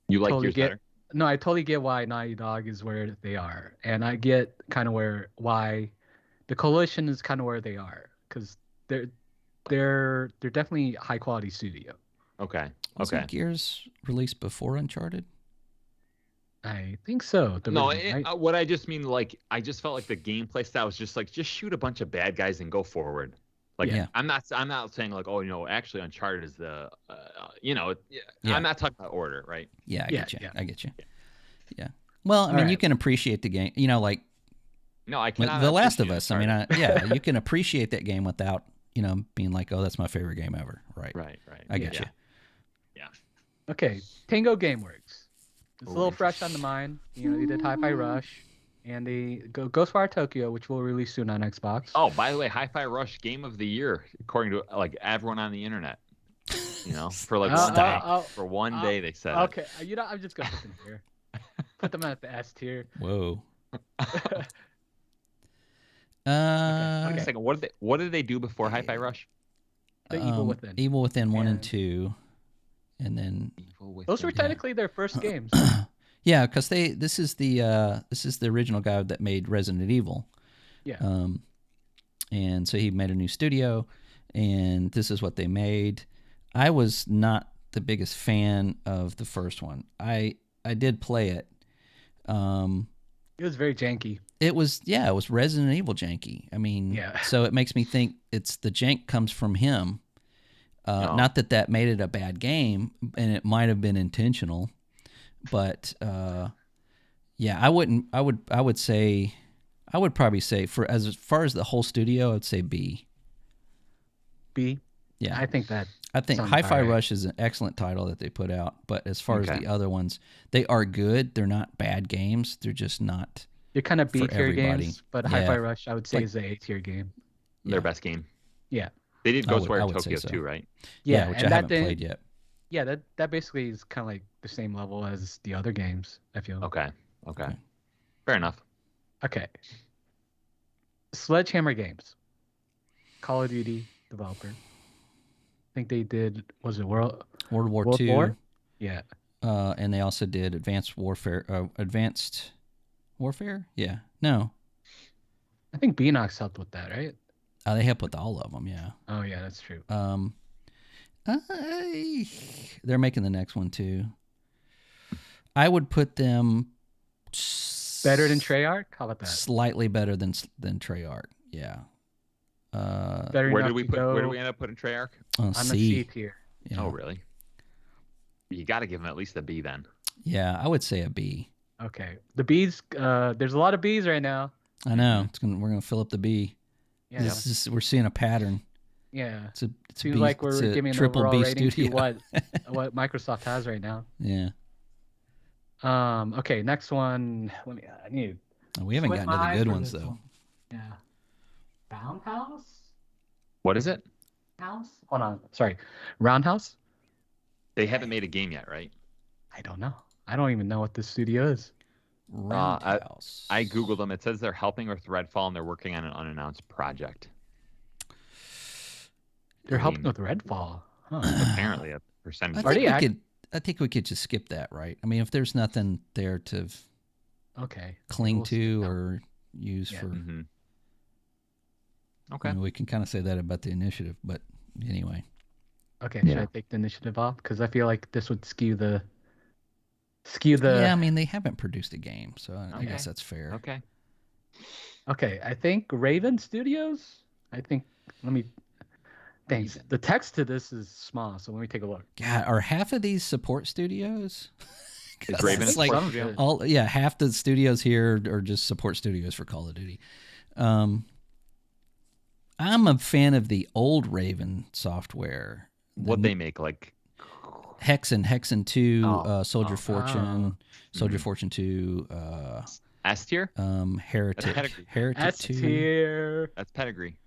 You like Gears better? No, I totally get why Naughty Dog is where they are, and I get kind of why the Coalition is kind of where they are, because they're definitely high quality studio. Okay. Wasn't Gears released before Uncharted? I think so. What I just mean, like, I just felt like the gameplay style was just like, just shoot a bunch of bad guys and go forward. Like, I'm not saying like, actually Uncharted is the, I'm not talking about order, right? Yeah, I get you. I get you. Yeah. Well, I mean, you can appreciate the game, like. No, I cannot. The Last of Us. Uncharted. I mean, you can appreciate that game without, being like, oh, that's my favorite game ever. Right. I get you. Yeah. Okay. Tango Gameworks. It's a little fresh on the mind. They did Hi-Fi Rush. And they Ghostwire Tokyo, which will release soon on Xbox. Oh, by the way, Hi-Fi Rush Game of the Year, according to like everyone on the internet. For like for one day they said. Okay, I'm just gonna put them here. Put them at the S tier. Whoa. Wait a second. What did they do before Hi-Fi Rush? The Evil Within. Evil Within 1 and 2, and then those were technically their first games. Yeah, because this is the original guy that made Resident Evil. Yeah. And so he made a new studio, and this is what they made. I was not the biggest fan of the first one. I did play it. It was very janky. It was Resident Evil janky. I mean, so it makes me think the jank comes from him. Not that made it a bad game, and it might have been intentional. But I would probably say as far as the whole studio, I would say B. B. Yeah, I think Hi-Fi Rush is an excellent title that they put out. But as far as the other ones, they are good. They're not bad games. They're just not. They're kind of B tier games. But Hi-Fi Rush, I would say, is a A tier game. Their best game. Yeah. They did Ghostwire Tokyo too, right? Yeah, which I haven't played yet. Yeah, that basically is kind of like the same level as the other games, I feel. Okay. Fair enough. Okay. Sledgehammer Games. Call of Duty developer. I think they did, was it World War II? Yeah. And they also did Advanced Warfare. Yeah. No. I think Beanox helped with that, right? They helped with all of them, yeah. Oh, yeah, that's true. They're making the next one too. I would put them better than Treyarch. How about that? Slightly better than Treyarch. Yeah. Where did we end up putting Treyarch? On the C tier. Yeah. Oh, really? You got to give them at least a B then. Yeah, I would say a B. Okay, the B's. There's a lot of B's right now. I know. We're gonna fill up the B. Yeah. We're seeing a pattern. Yeah. Seems like we're giving an triple overall B rating studio. to what Microsoft has right now. Yeah. Okay, next one. We haven't gotten to the good ones though. Yeah. Roundhouse? What is it? Hold on. Sorry. Roundhouse? They haven't made a game yet, right? I don't know. I don't even know what this studio is. Roundhouse. I Googled them. It says they're helping with Redfall and they're working on an unannounced project. They're helping with Redfall. Huh. Apparently, percentage. I think we could just skip that, right? I mean, if there's nothing there to cling to or use for. Mm-hmm. Okay. I mean, we can kind of say that about the initiative, but anyway. Okay, should I take the initiative off? Because I feel like this would skew the. Yeah, I mean, they haven't produced a game, so I guess that's fair. Okay. Okay, I think Raven Studios. Thanks. The text to this is small, so let me take a look. God, are half of these support studios? Is Raven like half the studios here are just support studios for Call of Duty. I'm a fan of the old Raven software. What they make, like Hexen 2, Soldier Fortune, Soldier Fortune 2, S tier, Heretic 2. S tier. That's pedigree.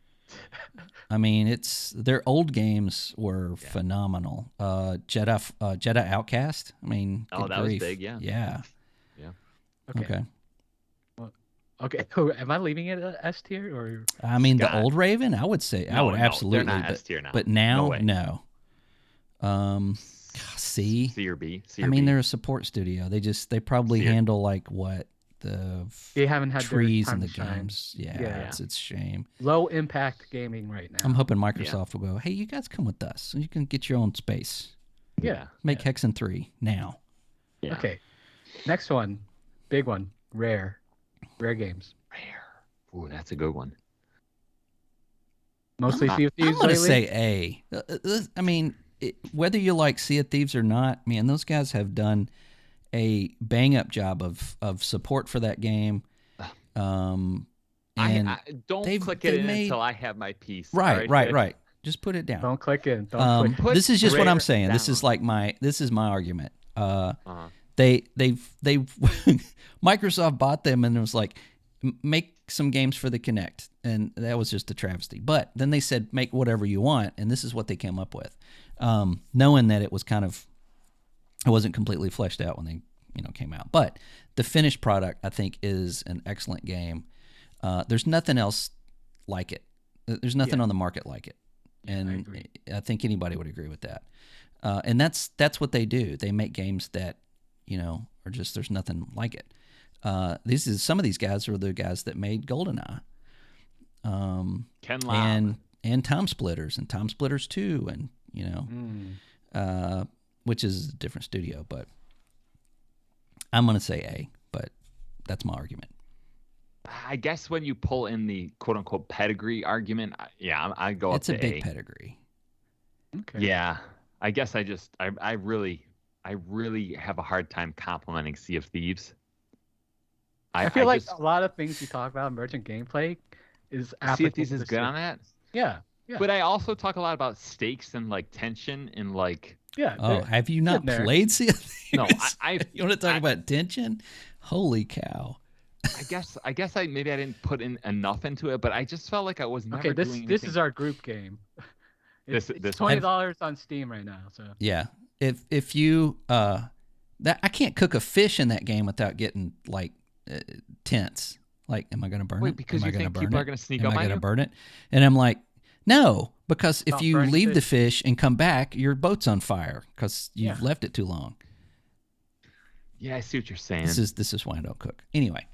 I mean, their old games were phenomenal. Jedi Outcast. I mean, that was big. Yeah. Okay. Okay. Am I leaving it at S tier or? I mean, the old Raven. I would say I would absolutely. They're not S tier now. But now, no. C or B. I mean, they're a support studio. They probably handle like what they haven't had trees in the games. Yeah, it's a shame. Low impact gaming right now. I'm hoping Microsoft will go, hey, you guys come with us so you can get your own space. Yeah. Make Hexen 3 now. Yeah. Okay. Next one, big one, Rare Games. Ooh, that's a good one. Mostly Sea of Thieves. I'm going to say A. I mean, whether you like Sea of Thieves or not, man, those guys have done a bang-up job of support for that game. And I don't click it in until I have my piece. Right. Just put it down. Don't click in. This is just what I'm saying. Down. This is my argument. They Microsoft bought them and it was like, make some games for the Kinect, and that was just a travesty. But then they said, make whatever you want, and this is what they came up with, knowing that it wasn't completely fleshed out when they came out. But the finished product, I think, is an excellent game. There's nothing else like it. There's nothing on the market like it, and I think anybody would agree with that. And that's what they do. They make games that are just, there's nothing like it. Some of these guys are the guys that made GoldenEye, Ken Lam, and Time Splitters and Time Splitters 2, and which is a different studio, but I'm going to say A, but that's my argument. I guess when you pull in the quote unquote pedigree argument, I go up to A. It's a big pedigree. Okay. Yeah. I guess I really have a hard time complimenting Sea of Thieves. I feel like a lot of things you talk about emergent gameplay is Sea of Thieves is good on that. Yeah. But I also talk a lot about stakes and like tension and like. Yeah. Oh, have you not played Sea of Thieves? No, you want to talk about tension? Holy cow! I guess I didn't put in enough into it, but I just felt like I was never. Okay, this is our group game. It's $20 on Steam right now. So yeah, if you I can't cook a fish in that game without getting like tense. Like, am I going to burn it? Because you think people are going to sneak up on you? Am I going to burn it? And I'm like, no, because if you leave the fish and come back, your boat's on fire because you've left it too long. Yeah, I see what you're saying. This is why I don't cook. Anyway.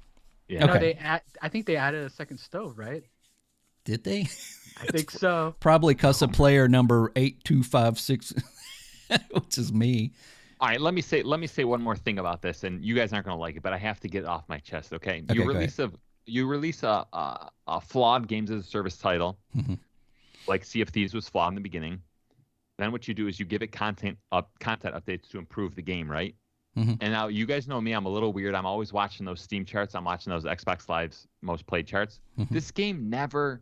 Yeah. Okay. No, I think they added a second stove, right? Did they? I think so. Probably because of player number 8256, which is me. All right, let me say one more thing about this, and you guys aren't going to like it, but I have to get it off my chest. Okay, you release a flawed games as a service title, like Sea of Thieves was flawed in the beginning. Then what you do is you give it content updates to improve the game, right? And now you guys know me, I'm a little weird. I'm always watching those Steam charts. I'm watching those Xbox Live's most played charts. This game never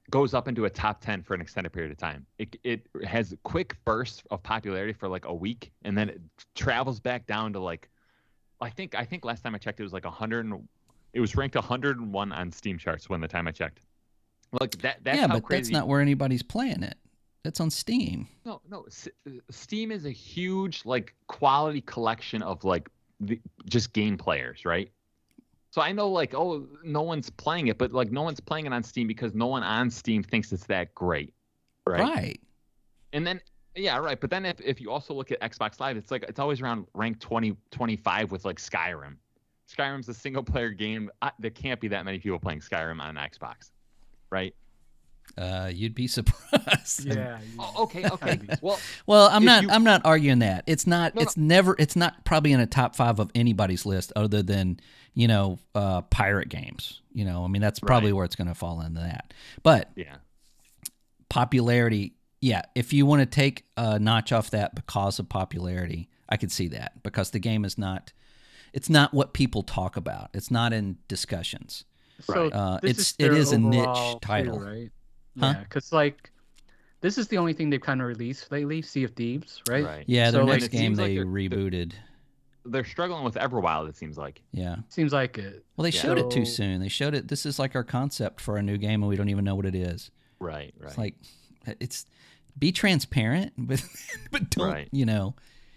goes up into a top 10 for an extended period of time. It has quick bursts of popularity for like a week, and then it travels back down to like, I think last time I checked it was like 100. It was ranked 101 on Steam charts when the time I checked. Like that's how but crazy. That's not where anybody's playing it. That's on Steam. No. Steam is a huge like quality collection of like just game players, right? So I know like, oh, no one's playing it, but like no one's playing it on Steam because no one on Steam thinks it's that great, right? Right. And then Yeah, right. But then if you also look at Xbox Live, it's like it's always around rank 20, 25 with like Skyrim. Skyrim's a single player game. There can't be that many people playing Skyrim on an Xbox, right? You'd be surprised. Yeah. Oh, okay. Well, I'm not arguing that. It's not. No, it's never. It's not probably in a top 5 of anybody's list, other than pirate games. I mean, that's probably where it's going to fall into that. But yeah, popularity. Yeah, if you want to take a notch off that because of popularity, I could see that, because the game is not. It's not what people talk about. It's not in discussions. So it is a niche title, right? Huh? Yeah, because like this is the only thing they've kind of released lately, Sea of Thieves, right? Right. Yeah, their So, next like, game seems like they they're rebooted. They're struggling with Everwild. It seems like. Yeah. Seems like it. Well, they Yeah. showed it too So- soon. They showed it. This is like our concept for a new game, and we don't even know what it is. Right. It's like, be transparent, but don't Right. be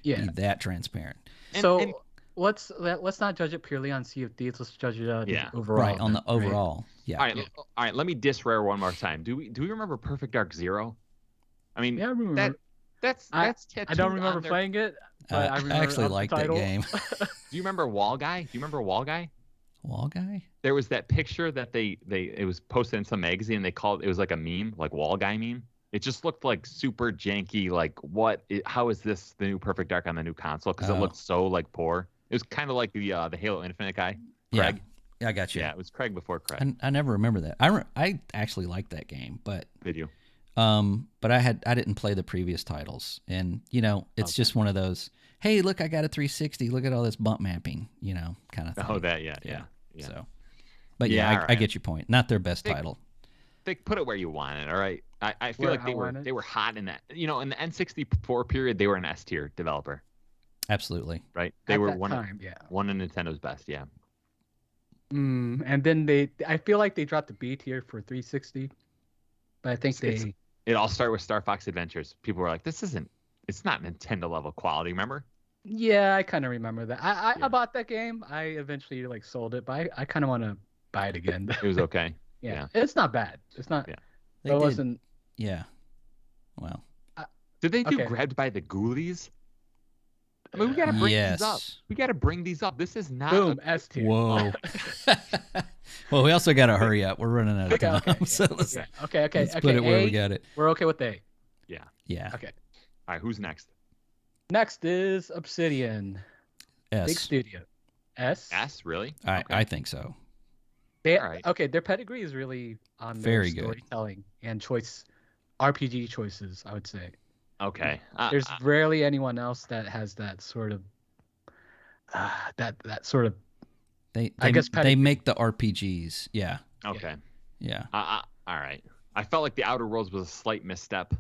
Yeah. that transparent. So let's not judge it purely on Sea of Thieves. Let's judge it Yeah. overall. Right, on the then, right? overall. Yeah. All right. Let me diss Rare one more time. Do we remember Perfect Dark Zero? I mean, Yeah, I remember. that's I tattooed don't remember on their- playing it, but I remember actually of the like that title. game. Do you remember Wall Guy? Do you remember Wall Guy? Wall Guy? There was that picture that it was posted in some magazine. And it was like a meme, like Wall Guy meme. It just looked like super janky. Like how is this the new Perfect Dark on the new console? Because it Oh. looked so like poor. It was kind of like the Halo Infinite guy, Craig. Yeah, I got you. Yeah, it was Craig before Craig. I never remember that. I actually liked that game, but Did you? but I didn't play the previous titles, and it's just one of those. Hey, look, I got a 360. Look at all this bump mapping, kind of thing. Oh, that yeah. So, but Yeah, I alright. get your point. Not their best title. They put it where you want it. All right. I feel Where like I want it. they were hot in that. In the N64 period, they were an S tier developer, Absolutely. right? They At were that one time, yeah. one of Nintendo's best. Yeah. And then I feel like they dropped the B tier for 360, but I think It's- It all started with Star Fox Adventures. People were like, it's not Nintendo level quality. Remember? yeah, I kind of remember that. I Yeah. bought that game. I eventually sold it, but I kind of want to buy it again. It was okay. yeah, it's not bad. It's not. Yeah. They It did. wasn't. Yeah. Well. Did they do Okay. Grabbed by the Ghoulies? I mean, we gotta bring these up. Yes. We gotta bring these up. This is not. Boom, S tier. Whoa. Well, we also got to hurry up. We're running out of Okay, time. okay, So let's, Yeah. Okay. let's put it where we got it. We're okay with A. Yeah. Okay. All right, who's next? Next is Obsidian, big S. studio. S. S, really? I think so. They, All right. Okay, their pedigree is really on their Very good. storytelling and RPG choices, I would say. Okay. There's rarely anyone else that has that sort of that sort of They I guess they pedigree. make the RPGs. Yeah. okay. Yeah. All right. I felt like the Outer Worlds was a slight misstep.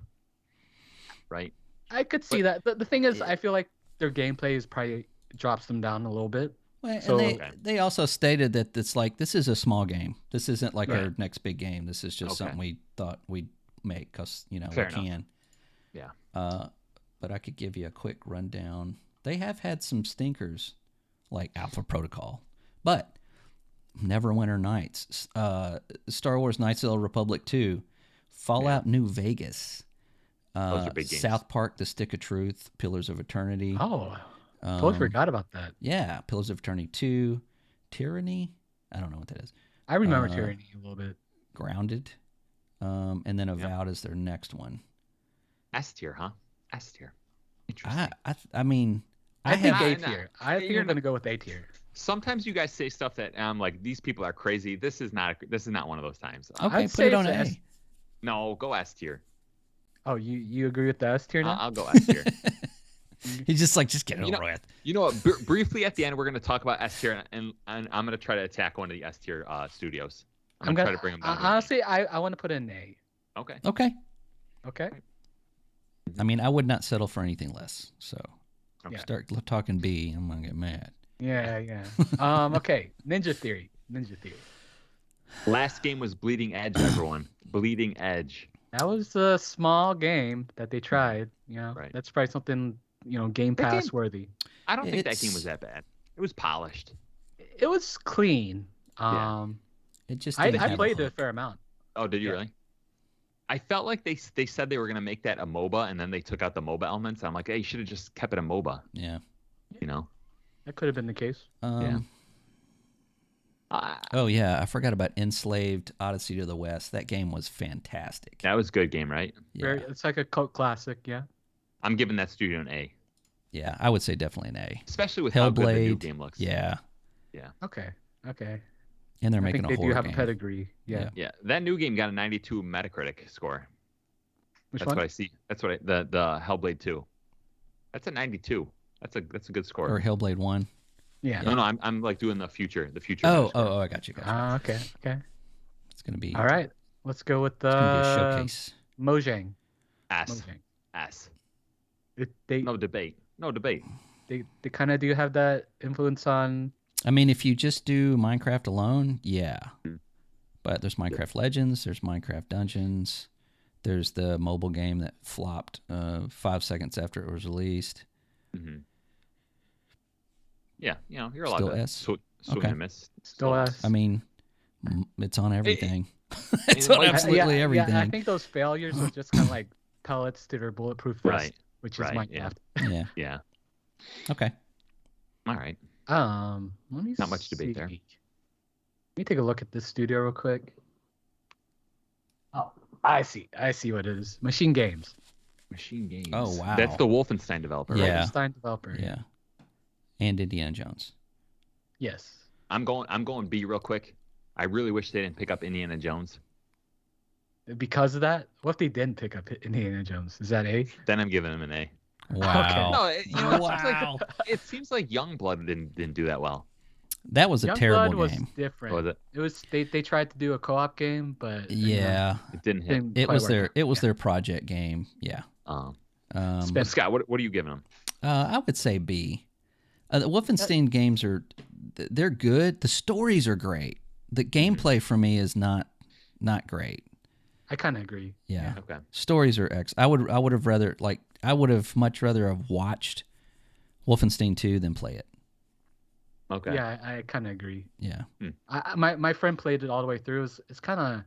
Right. I could see that. The thing is, I feel like their gameplay is probably drops them down a little bit. Well, So- and Okay. they also stated that it's like, this is a small game. This isn't like Right. our next big game. This is just Okay. something we thought we'd make because Fair we enough. can. Yeah. But I could give you a quick rundown. They have had some stinkers, like Alpha Protocol, but Neverwinter Nights, Star Wars Knights of the Old Republic 2, Fallout New Vegas, Those are big games. South Park: The Stick of Truth, Pillars of Eternity. Oh, totally forgot about that. Yeah, Pillars of Eternity 2, Tyranny. I don't know what that is. I remember Uh, Tyranny a little bit. Grounded, and then Avowed is their next one. S tier, huh? S tier. Interesting. I mean, I think have- A Nah, tier. I think you're I'm gonna go with A tier. Sometimes you guys say stuff that I'm like, these people are crazy. This is not one of those times. Okay, I'd put say it on it's A. S- No, go S tier. Oh, you agree with the S tier now? I'll go S tier. He's just like, just get it You over know- with. You know what? Briefly at the end, we're going to talk about S tier, and I'm going to try to attack one of the S tier studios. I'm going to try to bring them down. to an A. Honestly, I want to put in A. Okay. Okay. Okay. I mean, I would not settle for anything less. So, Okay. start talking B, I'm gonna get mad. Yeah. Okay. Ninja Theory. Last game was Bleeding Edge, everyone. Bleeding Edge. That was a small game that they tried. Right. That's probably something Game That Pass game- worthy. I don't think that It's- game was that bad. It was polished. It was clean. Yeah. It just I didn't have a played it a hook. fair amount. Oh, did you Yeah. really? I felt like they said they were gonna make that a MOBA, and then they took out the MOBA elements. I'm like, hey, you should have just kept it a MOBA. Yeah. You know. That could have been the case. Yeah. Oh yeah, I forgot about Enslaved: Odyssey to the West. That game was fantastic. That was a good game, right? Yeah. It's like a cult classic. Yeah. I'm giving that studio an A. Yeah, I would say definitely an A. Especially with how good the new Hellblade. game looks. Yeah. Yeah. Okay. And they're I making think a they horror do have game. a pedigree. Yeah. Yeah. That new game got a 92 Metacritic score. Which That's one? what I see. That's what the Hellblade 2. That's a 92. That's a good score. Or Hellblade 1. Yeah. No, I'm like doing the future. Oh, I got you. Okay. It's gonna be All right. Let's go with It's gonna be a showcase. Mojang. S. Mojang. S. They No debate. they kind of do have that influence on. I mean, if you just do Minecraft alone, yeah. Hmm. But there's Minecraft Legends, there's Minecraft Dungeons, there's the mobile game that flopped 5 seconds after it was released. Mm-hmm. Yeah, you're allowed Still to S? swing Okay. and miss. Still S. I mean, it's on everything. It's it on might- absolutely everything. Yeah, I think those failures were just kind of like pellets to their bulletproof vest, Right, which is right, Minecraft. Yeah. Yeah. Okay. All right. Let me Not much debate there. see. Let me take a look at this studio real quick. Oh, I see what it is. Machine Games. Machine Games. Oh, wow. That's the Wolfenstein developer, right? Yeah. Wolfenstein developer. Yeah. And Indiana Jones. Yes. I'm going B real quick. I really wish they didn't pick up Indiana Jones. Because of that, what if they didn't pick up Indiana Jones? Is that A? Then I'm giving him an A. Wow. No, it Wow. seems like Youngblood didn't do that well. That was a Youngblood terrible was game. different. Was it? It was they tried to do a co-op game, but Yeah. It didn't hit. didn't It quite was work their out. it was their project game. Yeah. But Scott, what are you giving them? I would say B. The Wolfenstein games they're good. The stories are great. The gameplay for me is not great. I kind of agree. Yeah. Okay. Stories are I would have much rather have watched Wolfenstein 2 than play it. Okay. Yeah, I kind of agree. Yeah. My friend played it all the way through. It's kind of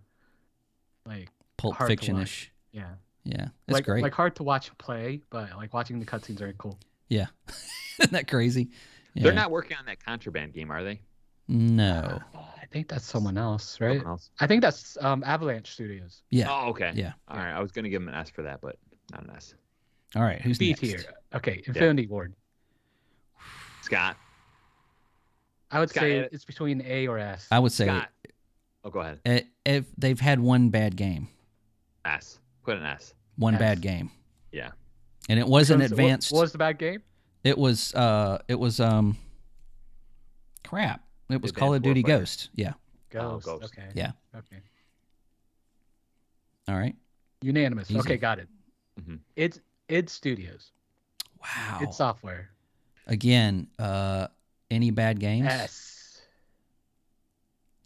like Pulp hard to Fiction-ish. yeah, Yeah. It's great. like hard to watch play, but like watching the cutscenes are cool. Yeah. Isn't that crazy? Yeah. They're not working on that Contraband game, are they? No. I think that's someone else, right? Someone else? I think that's Avalanche Studios. Yeah. Oh, okay. Yeah. All right. I was gonna give them an S for that, but not an S. All right. Who's B next? tier. Okay, Infinity Ward. Scott. I would Scott, say edit. it's between A or S. I would say Scott. Oh, go ahead. if they've had one bad game, S. Put an S. one S. bad game, Yeah. and it wasn't Because advanced. What was the bad game? It was crap. It was Advanced Call of Duty Warfare. Ghost. Yeah. Ghost. Ghost. Okay. Yeah. Okay. All right. Unanimous. Easy. Okay, got it. Mhm. It's id Studios. Wow. It's software. Again, any bad games? S.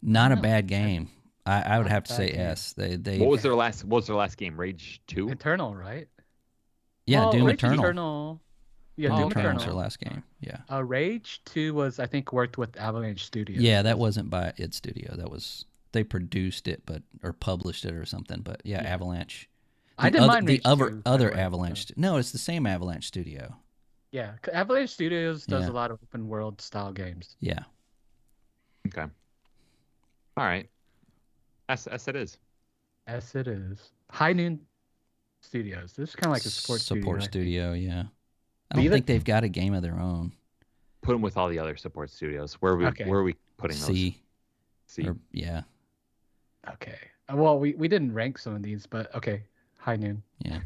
Not a No. bad game. I would Not a have to bad say game. S. They What was their last game? Rage 2? Eternal, right? yeah, Well, Doom Rage Eternal. Yeah, Doom Doom Eternal was their Eternal. last game. Yeah. Rage 2 was, I think, worked with Avalanche Studios. Yeah, that wasn't by id Studio. That was they produced it, or published it or something. But yeah, Yeah. Avalanche. I didn't mind Rage 2, by the other way, Avalanche. so. No, it's the same Avalanche Studio. Yeah, Avalanche Studios does Yeah. a lot of open world style games. Yeah. Okay. All right. S it is. Yes, it is. High Noon Studios. This is kind of like a support studio. I think. studio. Yeah. I Leave don't it? think they've got a game of their own. Put them with all the other support studios. Where Okay. are we putting those? C. C. Or, yeah. Okay. Well, we didn't rank some of these, but okay. High Noon. Yeah.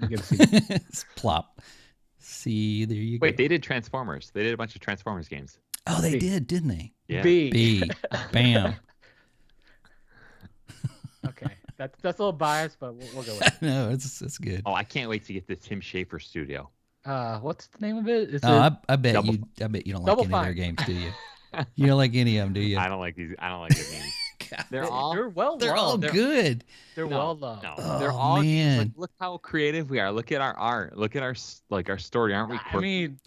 You get a C. It's plop. C. There you go. Wait, they did Transformers. They did a bunch of Transformers games. Oh, they B. did, didn't they? Yeah. B. B. Bam. Okay. That's a little biased, but we'll go with it. No, it's good. Oh, I can't wait to get the Tim Schafer studio. What's the name of it? Is Oh, it I bet Double you. I bet you don't like Double any of their Fine. games, do you? You don't like any of them, do you? I don't like these. I don't like these games. God, They're all. They're well they're all loved. good. They're No, well loved. No, Oh, they're all man. Like, look how creative we are. Look at our art. Look at our story. Aren't we? I quirky? mean,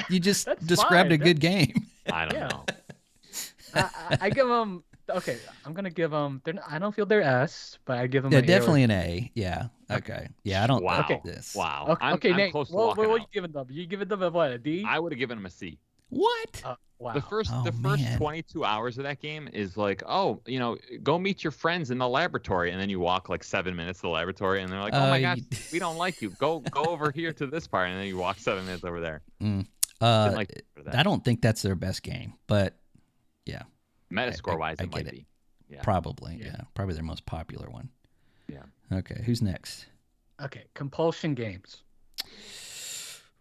You just that's described fine. a good game. I don't yeah. know. I give them Okay, I'm gonna give them. I don't feel they're S, but I give them Yeah, an A or definitely an B. A. Yeah. Okay. Okay. Yeah, I don't. Okay. Wow. This. Wow. Okay. Okay. I'm Nate, close to what walking what you out. giving them? You giving them a what? A D? I would have given him a C. What? The Wow. first Oh the first man. 22 hours of that game is like, oh, go meet your friends in the laboratory, and then you walk like 7 minutes to the laboratory, and they're like, oh my gosh, You, we don't like you. Go over here to this part, and then you walk 7 minutes over there. mm, Didn't like that. I don't think that's their best game, but yeah, Metascore wise, I it get might it. be. Yeah. Probably. Yeah. Probably their most popular one. Yeah. Okay. Who's next? Okay. Compulsion games.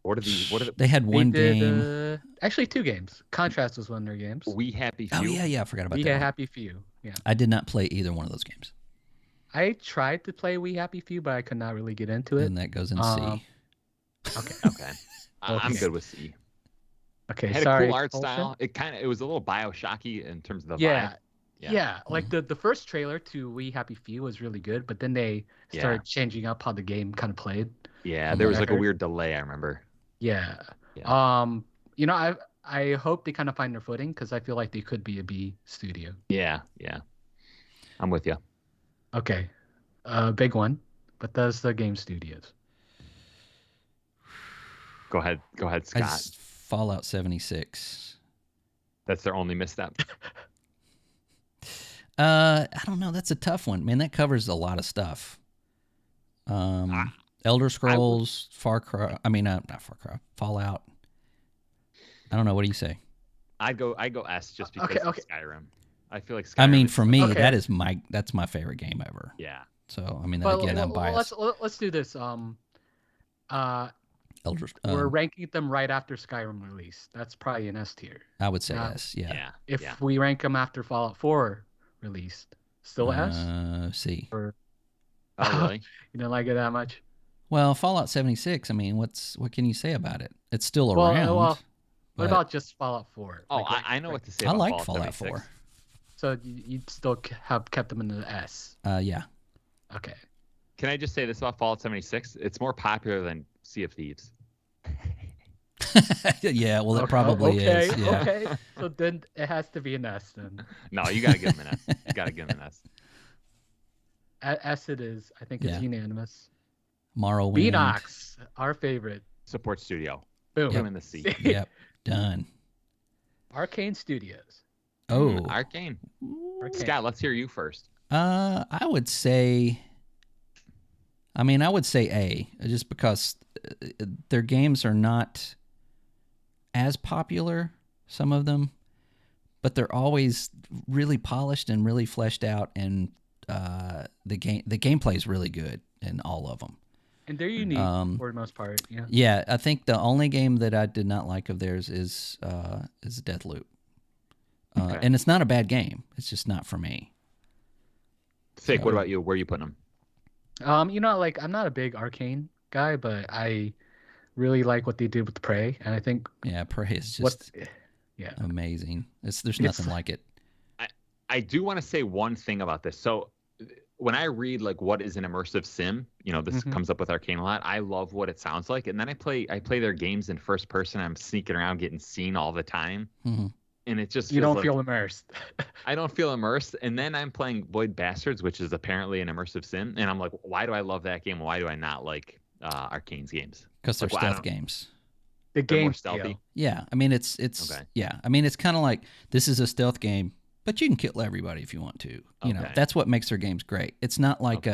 What are the They had They one did game. actually 2 games. Contrast was one of their games. We Happy Few? Oh yeah, I forgot about We that one. Happy Few. Yeah. I did not play either one of those games. I tried to play We Happy Few, but I could not really get into it. And that goes in C. Okay. Okay. I'm Okay. good with C. Okay. It had Sorry. a cool art Compulsion. style. It was a little Bioshocky in terms of the Yeah. vibe. Yeah. Like the first trailer to We Happy Few was really good, but then they started changing up how the game kind of played. Yeah, there was like a weird delay, I remember. Yeah. Yeah. I hope they kind of find their footing because I feel like they could be a B studio. Yeah. I'm with you. Okay. Big one. Bethesda Game Studios. Go ahead, Scott. Fallout 76. That's their only misstep. I don't know. That's a tough one, man. That covers a lot of stuff. Elder Scrolls, Far Cry. I mean, not Far Cry. Fallout. I don't know. What do you say? I go S just because of Skyrim. I feel like Skyrim. I mean, for me, Okay. that's my favorite game ever. Yeah. So I mean, But again, I'm biased. let's do this. We're ranking them right after Skyrim release. That's probably an S tier. I would say S. Yeah. If we rank them after Fallout 4 released, still S? C. Or Oh, really? you don't like it that much? Well, Fallout 76. I mean, what can you say about it? It's still around. Well, but what about just Fallout 4? Oh, I know what to say I about liked Fallout 76. 4. So you'd still have kept them in the S. Yeah. Okay. Can I just say this about Fallout 76? It's more popular than Sea of Thieves. Yeah, well, it probably is. Yeah. Okay. So then it has to be an S then. No, you gotta give them an S. You gotta give them an S. S it is. I think it's unanimous. Morrowind. Beanox, our favorite. Support studio. Boom. Give them the C. Yep. Done. Arcane Studios. Oh. Arcane. Scott, let's hear you first. I would say A, just because their games are not as popular, some of them, but they're always really polished and really fleshed out, and the gameplay is really good in all of them. And they're unique for the most part. Yeah. Yeah, I think the only game that I did not like of theirs is Deathloop. And it's not a bad game. It's just not for me. Fig, what about you? Where are you putting them? I'm not a big Arcane guy, but I really like what they did with Prey, and I think Prey is just amazing. There's nothing like it. I do want to say one thing about this. So when I read like what is an immersive sim, this comes up with Arcane a lot. I love what it sounds like, and then I play their games in first person. I'm sneaking around, getting seen all the time. Mm-hmm. And it just you don't feel immersed. I don't feel immersed. And then I'm playing Void Bastards, which is apparently an immersive sim. And I'm like, why do I love that game? Why do I not like Arcane's games? Because they're stealth games. The game stealthy. Yeah, I mean it's yeah. I mean it's kind of like this is a stealth game, but you can kill everybody if you want to. You know, that's what makes their games great. It's not like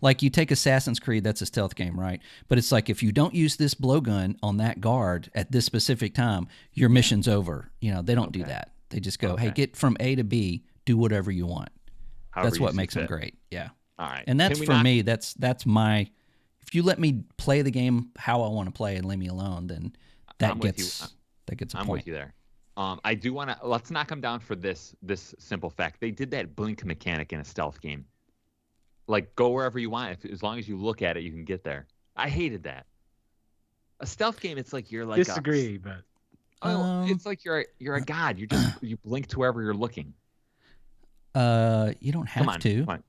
like you take Assassin's Creed, that's a stealth game, right? But it's like if you don't use this blowgun on that guard at this specific time, your mission's over. They don't do that. They just go, hey, get from A to B, do whatever you want. That's what makes them great. Yeah. All right. And that's for me. That's my. If you let me play the game how I want to play and leave me alone, then that gets a point. I'm with you there. I do want to let's knock them down for this simple fact. They did that blink mechanic in a stealth game. Like go wherever you want. As long as you look at it, you can get there. I hated that. A stealth game, it's like you're like disagree, but it's like you're a god. You blink to wherever you're looking. You don't have to. Come on.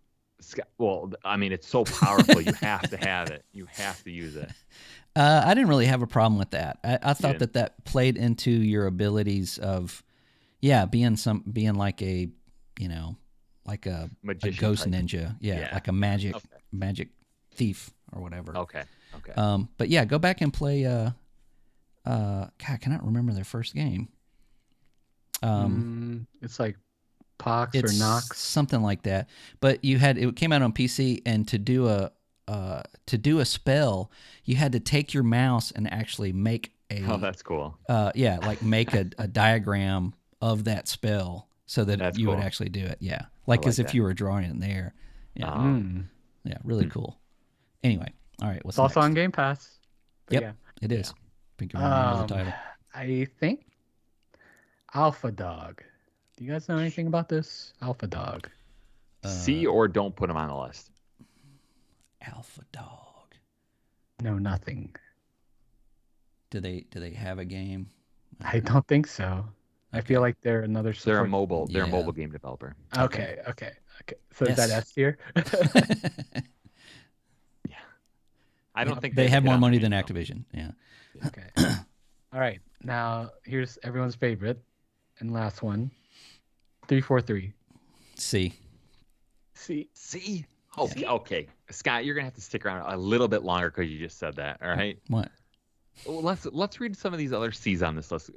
Well, I mean, it's so powerful. You have to have it. You have to use it. I didn't really have a problem with that. I thought that played into your abilities of, being like a like a Magician ghost type. ninja. Yeah, like a magic thief or whatever. Okay. Okay. But yeah, go back and play. God, I cannot remember their first game. It's like Pox It's or Nox. something like that. But it came out on PC, and to do a spell, you had to take your mouse and actually make Oh, that's cool. like make a diagram of that spell so that That's you would cool. actually do it. Yeah, like as if that. you were drawing it in there. Yeah, yeah, really cool. Anyway, all right, what's It's also next? on Game Pass. But Yep, yeah. it is. Think you remember the title? I think Alpha Dog. Do you guys know anything about this? Alpha Dog. See or don't put them on the list. Alpha Dog. No, nothing. Do they have a game? I don't think so. I feel like they're another support. They're a mobile. They're a Yeah. mobile game developer. Okay. So is that Yes. S tier? Yeah. I don't think they have hit more on the money main than though. Activision. Yeah. Okay. All right. Now here's everyone's favorite and last one. 343. See. See? Okay. Okay. Scott, you're gonna have to stick around a little bit longer because you just said that. All right. What? Well, let's read some of these other C's on this list.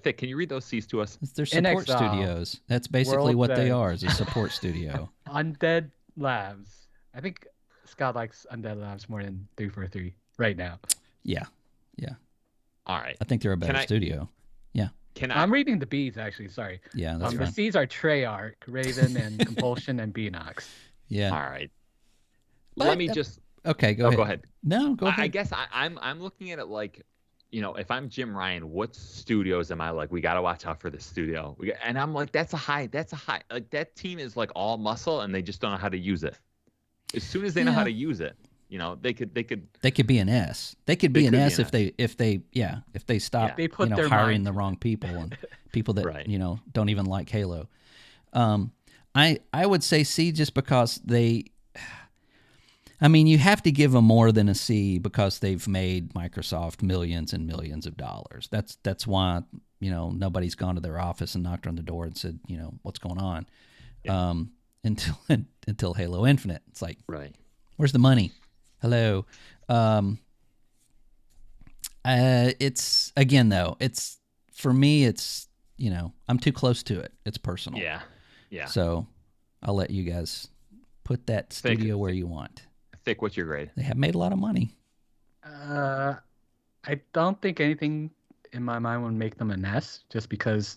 Thick, can you read those C's to us? They're support NXL, studios. That's basically World's what they Edge. are, is a support studio. Undead Labs. I think Scott likes Undead Labs more than 343 right now. Yeah. All right. I think they're a better studio. Yeah. I'm reading the B's actually. Sorry. Yeah, that's The right. C's are Treyarch, Raven, and Compulsion and Beanox. Yeah. All right. But, Let me just. Okay, go ahead. Go ahead. No, go ahead. I guess I'm looking at it like, if I'm Jim Ryan, what studios am I like? We got to watch out for this studio. And I'm like, that's a high. Like that team is like all muscle, and they just don't know how to use it. As soon as they know how to use it, they could. They could be an S. They could be an S if they stop They put their hiring mind the to wrong people and people that Right. don't even like Halo. I would say C just because you have to give them more than a C because they've made Microsoft millions and millions of dollars. That's why nobody's gone to their office and knocked on the door and said what's going on. Yeah. Until Halo Infinite, it's like, Right. where's the money? Hello. It's again though. It's for me. It's I'm too close to it. It's personal. Yeah. Yeah. So I'll let you guys put that studio where you want. Thick, what's your grade? They have made a lot of money. I don't think anything in my mind would make them an S, just because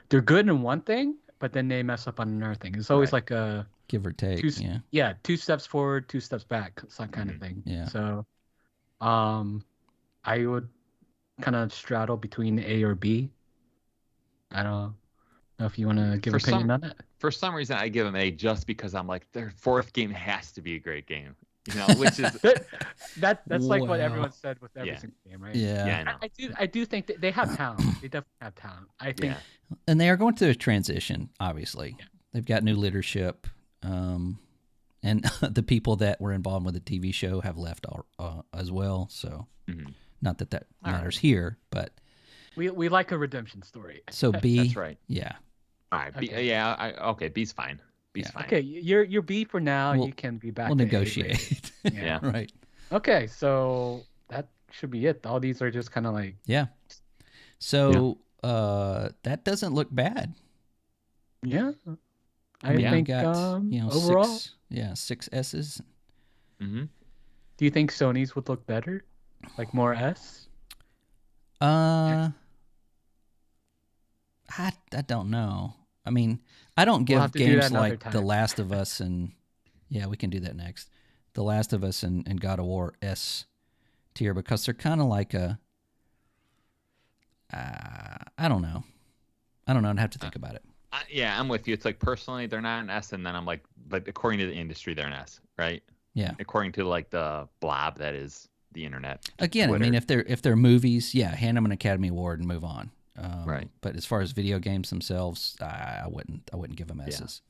they're good in one thing, but then they mess up on another thing. It's always like a give or take. Yeah, 2 steps forward, 2 steps back, some kind of thing. Yeah. So, I would kind of straddle between A or B. I don't know if you want to give an opinion on that. For some reason, I give them A just because I'm like, their fourth game has to be a great game. Which is that's like what everyone said with every single game, right? Yeah. I do think that they have talent. They definitely have talent. I think. And they are going through a transition. Obviously, they've got new leadership, and the people that were involved with the TV show have left as well. So, not that matters here, but we like a redemption story. So B. That's right. Yeah. All right. Okay. B, yeah. Okay. B's fine. B's fine. Okay, you're B for now. You can be back. We'll to negotiate. Yeah. Right. Okay, so that should be it. All these are just kind of like. Yeah. So that doesn't look bad. Yeah. I mean, think got, overall. 6 S's. Mm-hmm. Do you think Sony's would look better, like more S? I don't know. I mean, I don't give games like The Last of Us and we can do that next. The Last of Us and God of War S tier because they're kind of like a. I don't know. I'd have to think about it. Yeah, I'm with you. It's like personally they're not an S, and then I'm like, but according to the industry, they're an S, right? Yeah. According to like the blob that is the internet. Again, Twitter. I mean, if they're movies, hand them an Academy Award and move on. Right. But as far as video games themselves, I wouldn't give them S's.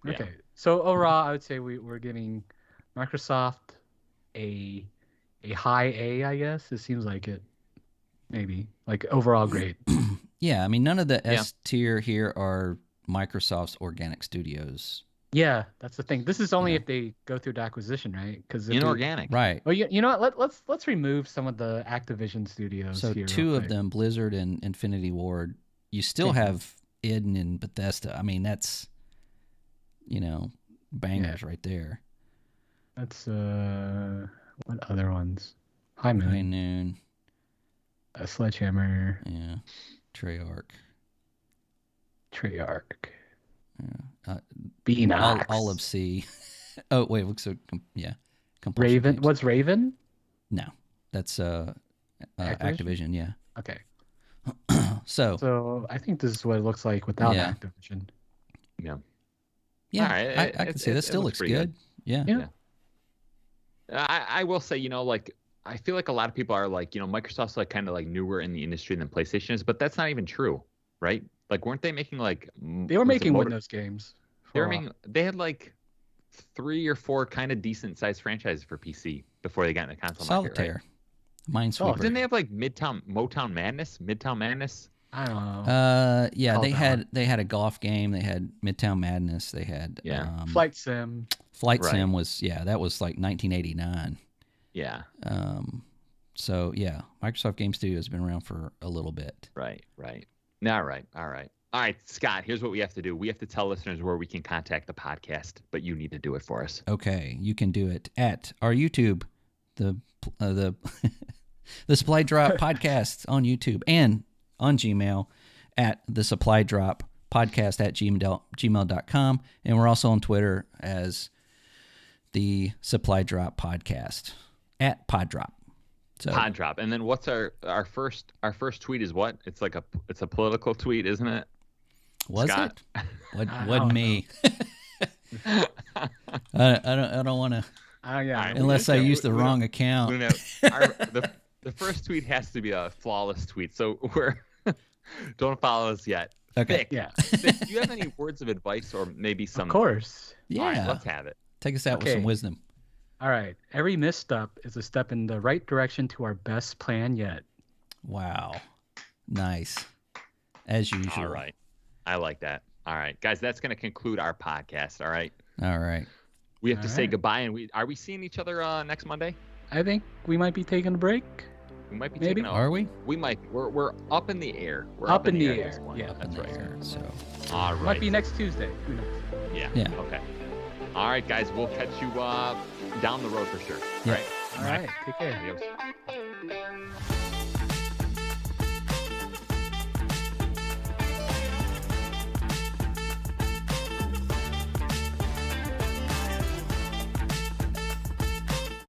Yeah. Okay. So overall, I would say we're giving Microsoft a high A, I guess. It seems like it. Maybe like overall grade. Yeah, I mean, none of the S tier here are Microsoft's organic studios. Yeah, that's the thing. This is only if they go through the acquisition, right? Because Inorganic. Right. Well, you know what? Let's remove some of the Activision studios So here. two of them, Blizzard and Infinity Ward, you still have id and Bethesda. I mean, that's, bangers right there. That's what other ones? High Noon. Sledgehammer. Yeah. Treyarch. Yeah. Beanox. All of C. Oh wait, so yeah. Compulsion Raven. Games. What's Raven? No, that's Activision. Yeah. Okay. So I think this is what it looks like without Activision. Yeah. Yeah. Right. I can say that still looks good. Yeah. I will say, I feel like a lot of people are like, Microsoft's like kind of like newer in the industry than PlayStation is, but that's not even true, right? Like, weren't they making like? They were making Windows games. They had like 3 or 4 kind of decent sized franchises for PC before they got into console Solitaire, market, right? Minesweeper. Didn't they have like Motown Madness? I don't know. Yeah, they had a golf game. They had Midtown Madness. They had Flight Sim. Sim was that was like 1989. Yeah. So yeah, Microsoft Game Studio has been around for a little bit. Right. All right, Scott, here's what we have to do. We have to tell listeners where we can contact the podcast, but you need to do it for us. Okay, you can do it at our YouTube, the Supply Drop Podcast on YouTube, and on Gmail at the Supply Drop Podcast at gmail.com. And we're also on Twitter as the Supply Drop Podcast at Poddrop. So, Poddrop. And then what's our first tweet is what? It's a political tweet, isn't it? Was Scott? it? Wasn't me. I don't want to. Unless I use the wrong account. The first tweet has to be a flawless tweet. So don't follow us yet. Okay. Vic, do you have any words of advice or maybe some? Of course. Yeah. All right, let's have it. Take us out with some wisdom. All right. Every misstep is a step in the right direction to our best plan yet. Wow. Nice. As usual. All right. I like that. All right, guys, that's going to conclude our podcast. All right. All right. We have to say goodbye, and are we seeing each other next Monday? I think we might be taking a break. We might be maybe. Are we? We might. We're up in the air. We're up in the air. At this point. Yeah, that's right. So. All right. Might be next Tuesday. Who knows? Yeah. Okay. All right, guys. We'll catch you down the road for sure. Yeah. All right. All right. Take care. Adios.